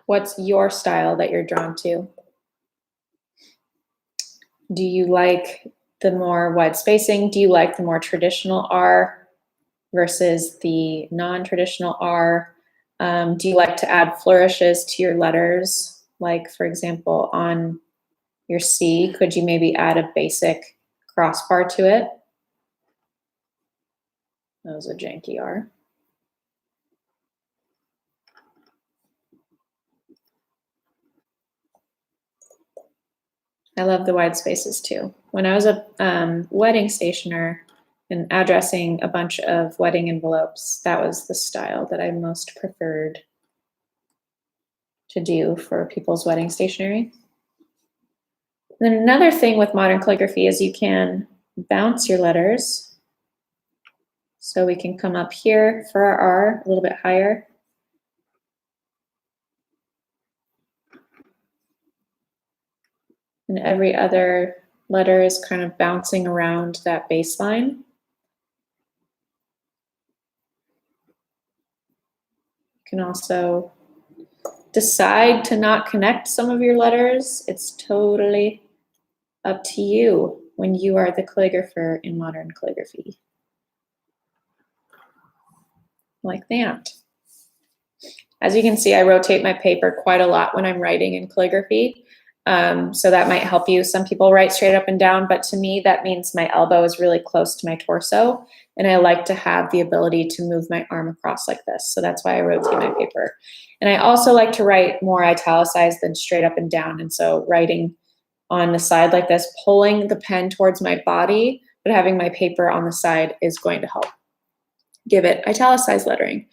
What's your style that you're drawn to? Do you like the more wide spacing? Do you like the more traditional R versus the non-traditional R? Do you like to add flourishes to your letters? Like, for example, on your C, could you maybe add a basic crossbar to it? That was a janky R. I love the wide spaces too. When I was a wedding stationer and addressing a bunch of wedding envelopes, that was the style that I most preferred to do for people's wedding stationery. Then another thing with modern calligraphy is you can bounce your letters. So we can come up here for our R a little bit higher. And every other letter is kind of bouncing around that baseline. You can also decide to not connect some of your letters. It's totally up to you when you are the calligrapher in modern calligraphy. Like that. As you can see, I rotate my paper quite a lot when I'm writing in calligraphy. So that might help you. Some people write straight up and down, but to me, that means my elbow is really close to my torso. And I like to have the ability to move my arm across like this. So that's why I rotate my paper. And I also like to write more italicized than straight up and down. And so writing on the side like this, pulling the pen towards my body, but having my paper on the side is going to help give it italicized lettering.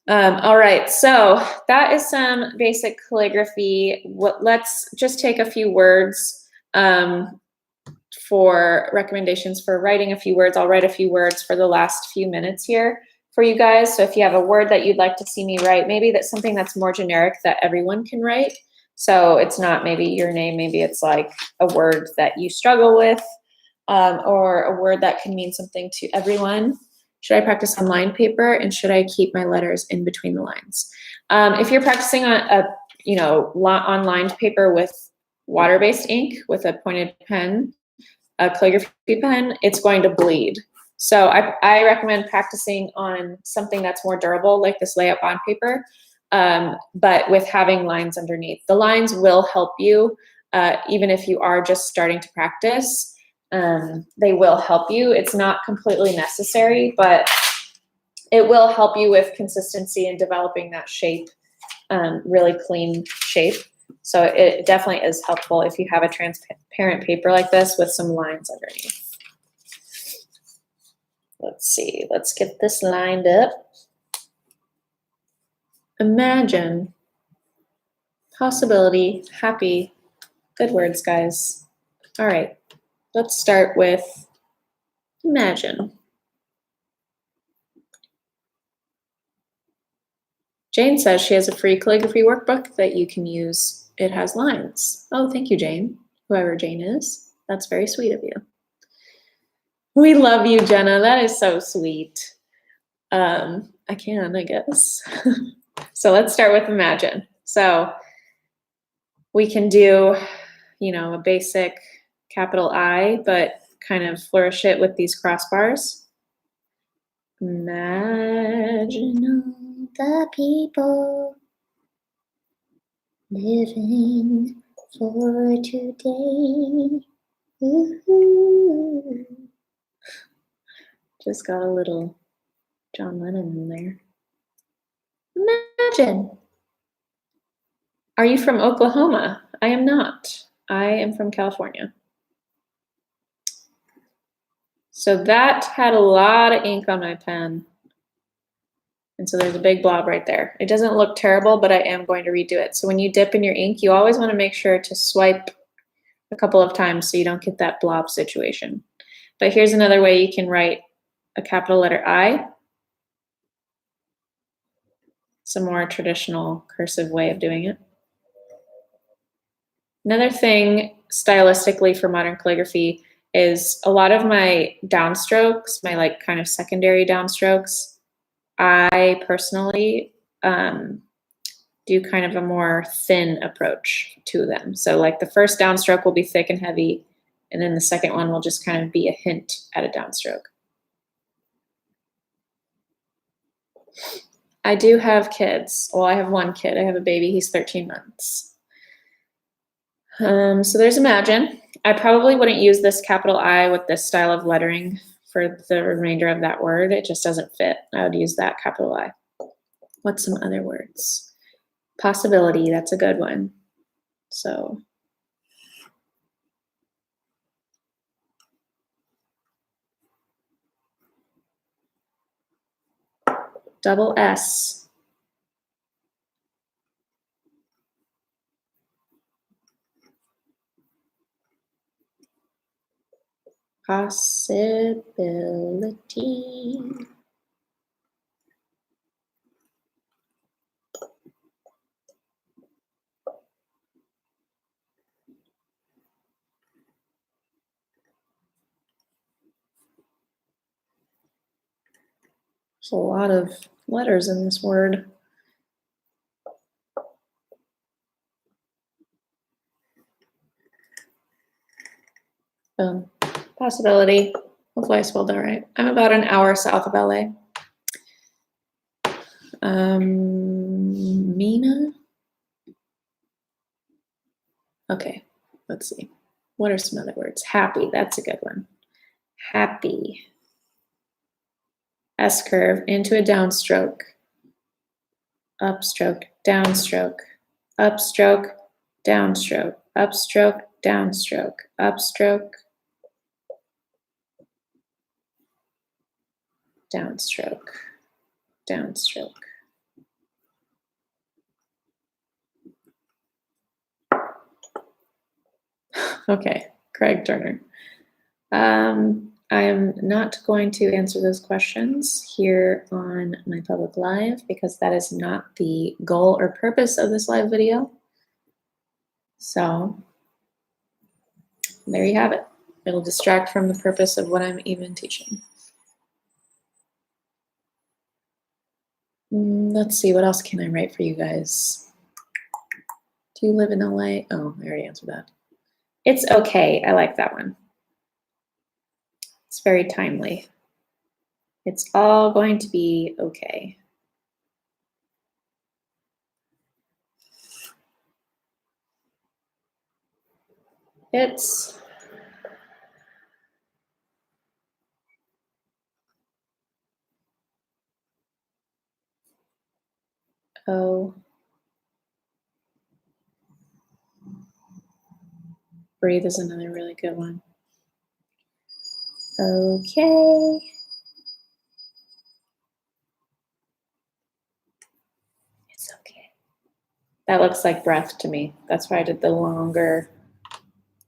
All right, so that is some basic calligraphy. Let's just take a few words for recommendations for writing a few words. I'll write a few words for the last few minutes here for you guys. So if you have a word that you'd like to see me write, maybe that's something that's more generic that everyone can write. So it's not maybe your name, maybe it's like a word that you struggle with, or a word that can mean something to everyone. Should I practice on lined paper, and should I keep my letters in between the lines? If you're practicing on on lined paper with water-based ink with a pointed pen, a calligraphy pen, it's going to bleed. So I recommend practicing on something that's more durable, like this layup bond paper, but with having lines underneath. The lines will help you, even if you are just starting to practice. They will help you. It's not completely necessary, but it will help you with consistency and developing that shape, really clean shape. So it definitely is helpful if you have a transparent paper like this with some lines underneath. Let's see, let's get this lined up. Imagine, possibility, happy, good words, guys. All right. Let's start with imagine. Jane says she has a free calligraphy workbook that you can use. It has lines. Oh, thank you, Jane. Whoever Jane is. That's very sweet of you. We love you, Jenna. That is so sweet. I guess. So let's start with imagine. So we can do, a basic capital I, but kind of flourish it with these crossbars. Imagine all the people living for today. Ooh. Just got a little John Lennon in there. Imagine. Are you from Oklahoma? I am not. I am from California. So that had a lot of ink on my pen. And so there's a big blob right there. It doesn't look terrible, but I am going to redo it. So when you dip in your ink, you always want to make sure to swipe a couple of times so you don't get that blob situation. But here's another way you can write a capital letter I. It's a more traditional cursive way of doing it. Another thing stylistically for modern calligraphy is a lot of my downstrokes, my like kind of secondary downstrokes, I personally do kind of a more thin approach to them. So like the first downstroke will be thick and heavy, and then the second one will just kind of be a hint at a downstroke. I do have kids. Well, I have one kid. I have a baby. He's 13 months. So there's Imagine. I probably wouldn't use this capital I with this style of lettering for the remainder of that word. It just doesn't fit. I would use that capital I. What's some other words? Possibility, that's a good one. So double S. Possibility. There's a lot of letters in this word. Possibility. Hopefully I spelled that right. I'm about an hour south of LA. Mina. Okay, let's see. What are some other words? Happy, that's a good one. Happy. S curve into a downstroke. Upstroke, downstroke, upstroke, downstroke, upstroke, downstroke, upstroke, downstroke, downstroke. Okay, Craig Turner. I am not going to answer those questions here on my public live because that is not the goal or purpose of this live video. So there you have it. It'll distract from the purpose of what I'm even teaching. Let's see, what else can I write for you guys? Do you live in LA? Oh, I already answered that. It's okay. I like that one. It's very timely. It's all going to be okay. It's oh. Breathe is another really good one. Okay. It's okay. That looks like breath to me. That's why I did the longer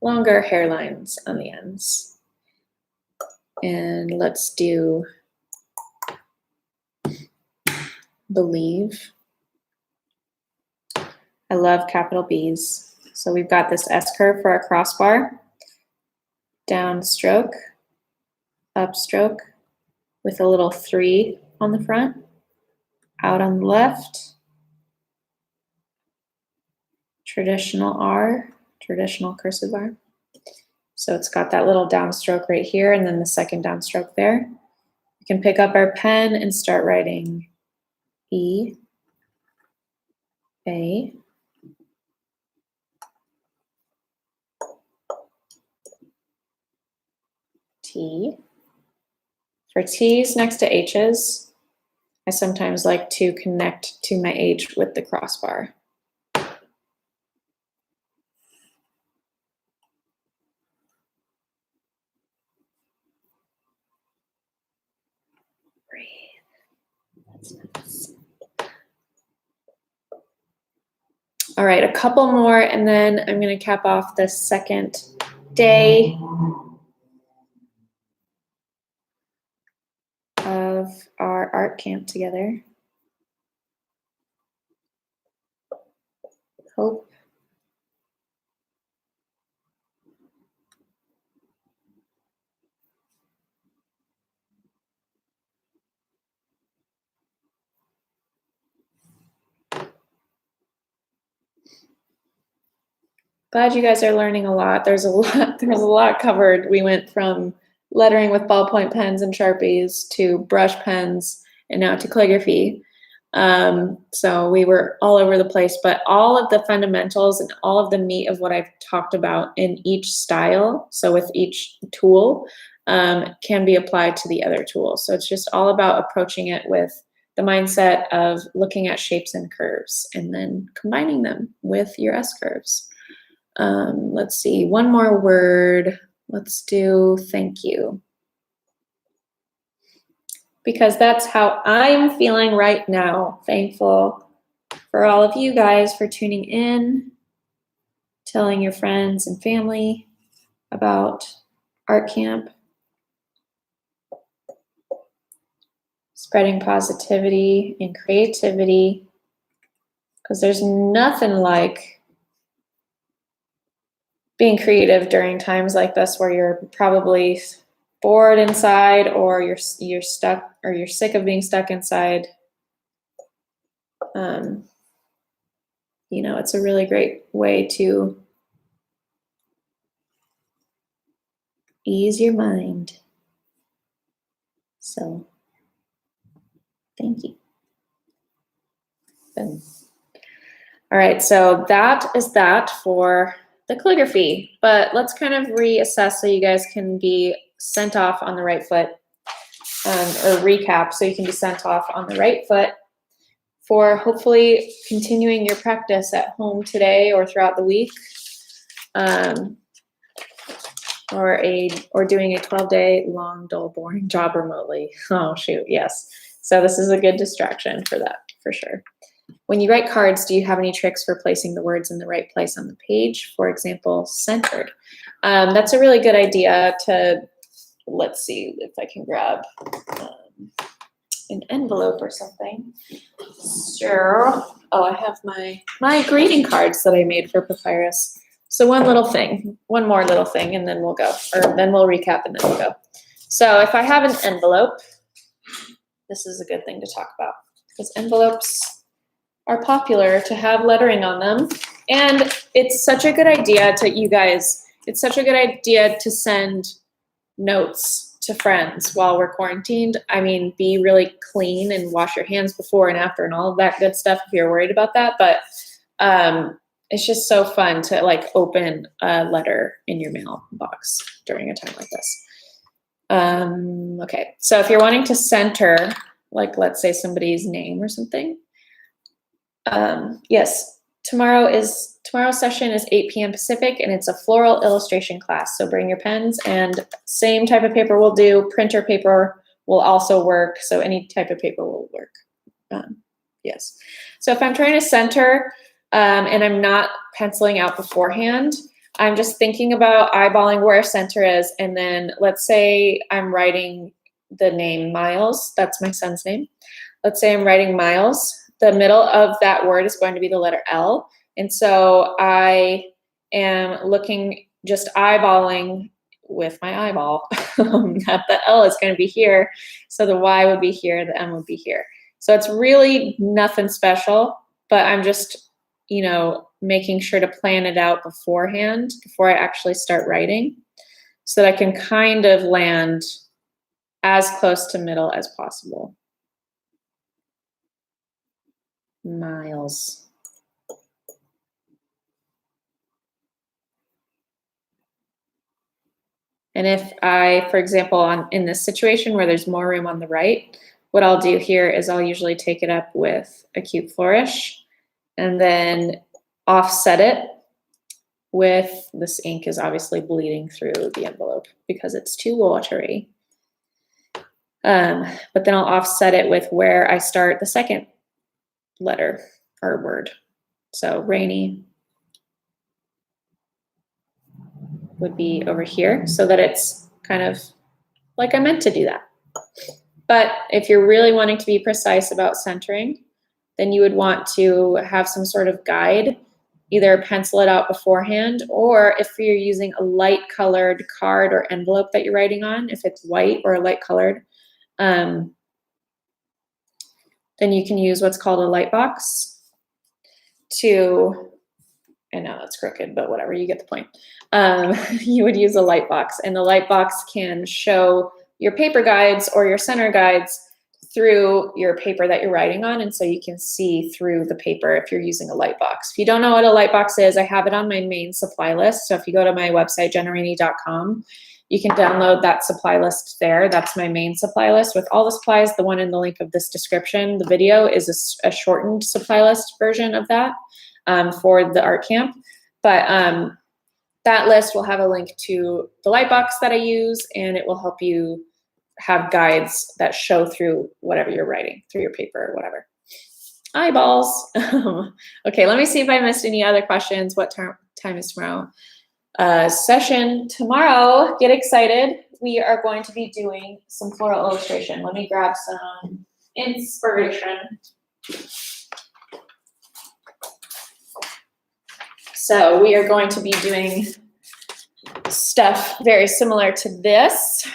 hairlines on the ends. And let's do believe. I love capital B's. So we've got this S curve for our crossbar, downstroke, upstroke with a little 3 on the front, out on the left, traditional R, traditional cursive R. So it's got that little downstroke right here and then the second downstroke there. We can pick up our pen and start writing E, A, T. For T's next to H's, I sometimes like to connect to my H with the crossbar. Breathe. That's nice. All right, a couple more, and then I'm going to cap off the second day of our art camp together. Hope. Glad you guys are learning a lot. There's a lot covered. We went from lettering with ballpoint pens and Sharpies to brush pens and now to calligraphy. So we were all over the place, but all of the fundamentals and all of the meat of what I've talked about in each style, so with each tool, can be applied to the other tool. So it's just all about approaching it with the mindset of looking at shapes and curves and then combining them with your S-curves. Let's see, one more word. Let's do thank you. Because that's how I'm feeling right now. Thankful for all of you guys for tuning in, telling your friends and family about art camp, spreading positivity and creativity, because there's nothing like being creative during times like this where you're probably bored inside, or you're stuck, or you're sick of being stuck inside. You know, it's a really great way to ease your mind. So, thank you. All right, so that is that for the calligraphy, but let's kind of reassess so you guys can be sent off on the right foot, or recap so you can be sent off on the right foot for hopefully continuing your practice at home today or throughout the week, or doing a 12-day long, dull, boring job remotely. Oh shoot, yes. So this is a good distraction for that, for sure. When you write cards, do you have any tricks for placing the words in the right place on the page? For example, centered. That's a really good idea to, let's see if I can grab an envelope or something. So, oh, I have my greeting cards that I made for Papyrus. So one more little thing, and then we'll go, or then we'll recap and then we'll go. So if I have an envelope, this is a good thing to talk about because envelopes are popular to have lettering on them. And it's such a good idea to, you guys, it's such a good idea to send notes to friends while we're quarantined. I mean, be really clean and wash your hands before and after and all of that good stuff if you're worried about that. But it's just so fun to like open a letter in your mailbox during a time like this. Okay, so if you're wanting to center, like let's say somebody's name or something, yes, tomorrow's session is 8 p.m. Pacific, and it's a floral illustration class. So bring your pens, and same type of paper will do. Printer paper will also work. So any type of paper will work. Yes. So if I'm trying to center and I'm not penciling out beforehand, I'm just thinking about eyeballing where center is. And then let's say I'm writing the name Miles. That's my son's name. Let's say I'm writing Miles. The middle of that word is going to be the letter L. And so I am looking, just eyeballing with my eyeball that the L is going to be here. So the Y would be here, the M would be here. So it's really nothing special, but I'm just, you know, making sure to plan it out beforehand before I actually start writing so that I can kind of land as close to middle as possible. Miles. And if I, for example, in this situation where there's more room on the right, what I'll do here is I'll usually take it up with a cute flourish and then offset it with, this ink is obviously bleeding through the envelope because it's too watery. But then I'll offset it with where I start the second letter or word. So rainy would be over here so that it's kind of like I meant to do that. But if you're really wanting to be precise about centering, then you would want to have some sort of guide, either pencil it out beforehand, or if you're using a light colored card or envelope that you're writing on, if it's white or light colored, then you can use what's called a light box to, I know it's crooked, but whatever, you get the point. You would use a light box, and the light box can show your paper guides or your center guides through your paper that you're writing on, and so you can see through the paper if you're using a light box. If you don't know what a light box is, I have it on my main supply list. So if you go to my website, jennarainey.com, you can download that supply list there. That's my main supply list with all the supplies. The one in the link of this description, the video, is a shortened supply list version of that for the art camp. But that list will have a link to the light box that I use, and it will help you have guides that show through whatever you're writing, through your paper or whatever. Eyeballs. Okay, let me see if I missed any other questions. What time is tomorrow? Session tomorrow. Get excited. We are going to be doing some floral illustration. Let me grab some inspiration. So we are going to be doing stuff very similar to this.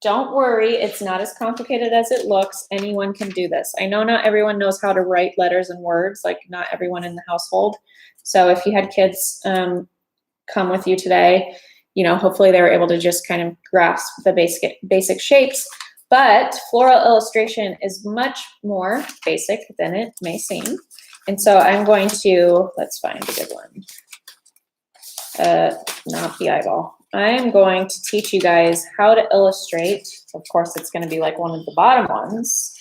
Don't worry, it's not as complicated as it looks. Anyone can do this. I know not everyone knows how to write letters and words, like not everyone in the household. So if you had kids come with you today, you know, hopefully they were able to just kind of grasp the basic shapes. But floral illustration is much more basic than it may seem. And so I'm going to, let's find a good one. Not the eyeball. I'm going to teach you guys how to illustrate. Of course, it's going to be like one of the bottom ones.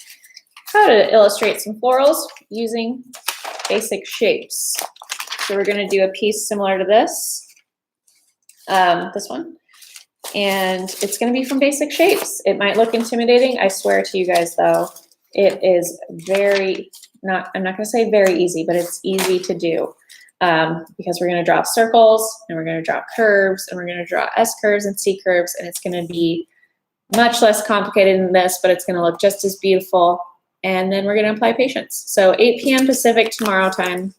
How to illustrate some florals using basic shapes. So we're going to do a piece similar to this one. And it's going to be from basic shapes. It might look intimidating. I swear to you guys, though, it is very, I'm not going to say very easy, but it's easy to do. Because we're going to draw circles, and we're going to draw curves, and we're going to draw S curves and C curves, and it's going to be much less complicated than this, but it's going to look just as beautiful. And then we're going to apply patience. So 8 p.m. Pacific tomorrow time.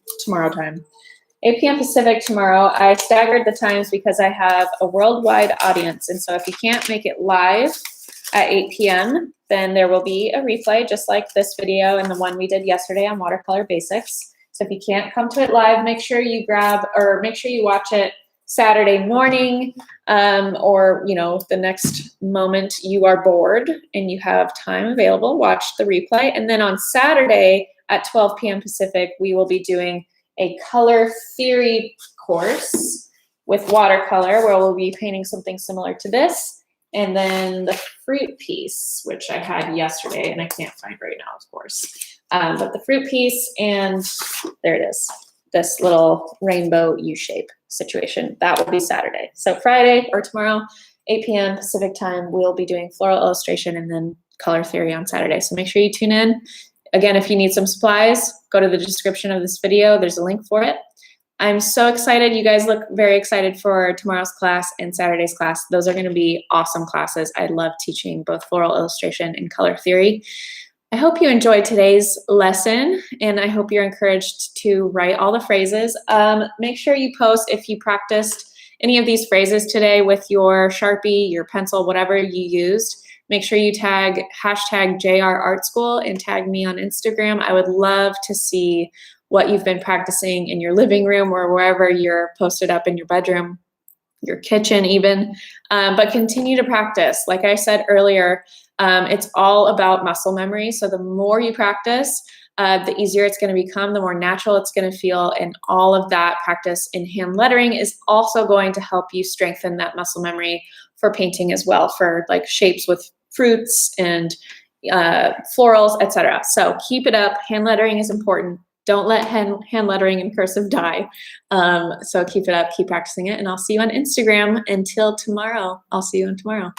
8 p.m. Pacific tomorrow. I staggered the times because I have a worldwide audience. And so if you can't make it live at 8 p.m., then there will be a replay just like this video and the one we did yesterday on watercolor basics. So if you can't come to it live, make sure you watch it Saturday morning, or, you know, the next moment you are bored and you have time available, watch the replay. And then on Saturday at 12 p.m. Pacific, we will be doing a color theory course with watercolor where we'll be painting something similar to this. And then the fruit piece, which I had yesterday and I can't find right now, of course. But the fruit piece, and there it is, this little rainbow U-shape situation. That will be Saturday. So Friday or tomorrow, 8 p.m. Pacific time, we'll be doing floral illustration and then color theory on Saturday. So make sure you tune in. Again, if you need some supplies, go to the description of this video. There's a link for it. I'm so excited. You guys look very excited for tomorrow's class and Saturday's class. Those are going to be awesome classes. I love teaching both floral illustration and color theory. I hope you enjoyed today's lesson, and I hope you're encouraged to write all the phrases. Make sure you post if you practiced any of these phrases today with your Sharpie, your pencil, whatever you used. Make sure you tag hashtag JR Art School and tag me on Instagram. I would love to see what you've been practicing in your living room or wherever you're posted up in your bedroom, your kitchen even, but continue to practice. Like I said earlier, it's all about muscle memory. So the more you practice, the easier it's going to become, the more natural it's going to feel. And all of that practice in hand lettering is also going to help you strengthen that muscle memory for painting as well, for like shapes with fruits and florals, etc. So keep it up. Hand lettering is important. Don't let hand lettering and cursive die. So keep it up, keep practicing it, and I'll see you on Instagram. Until tomorrow, I'll see you on tomorrow.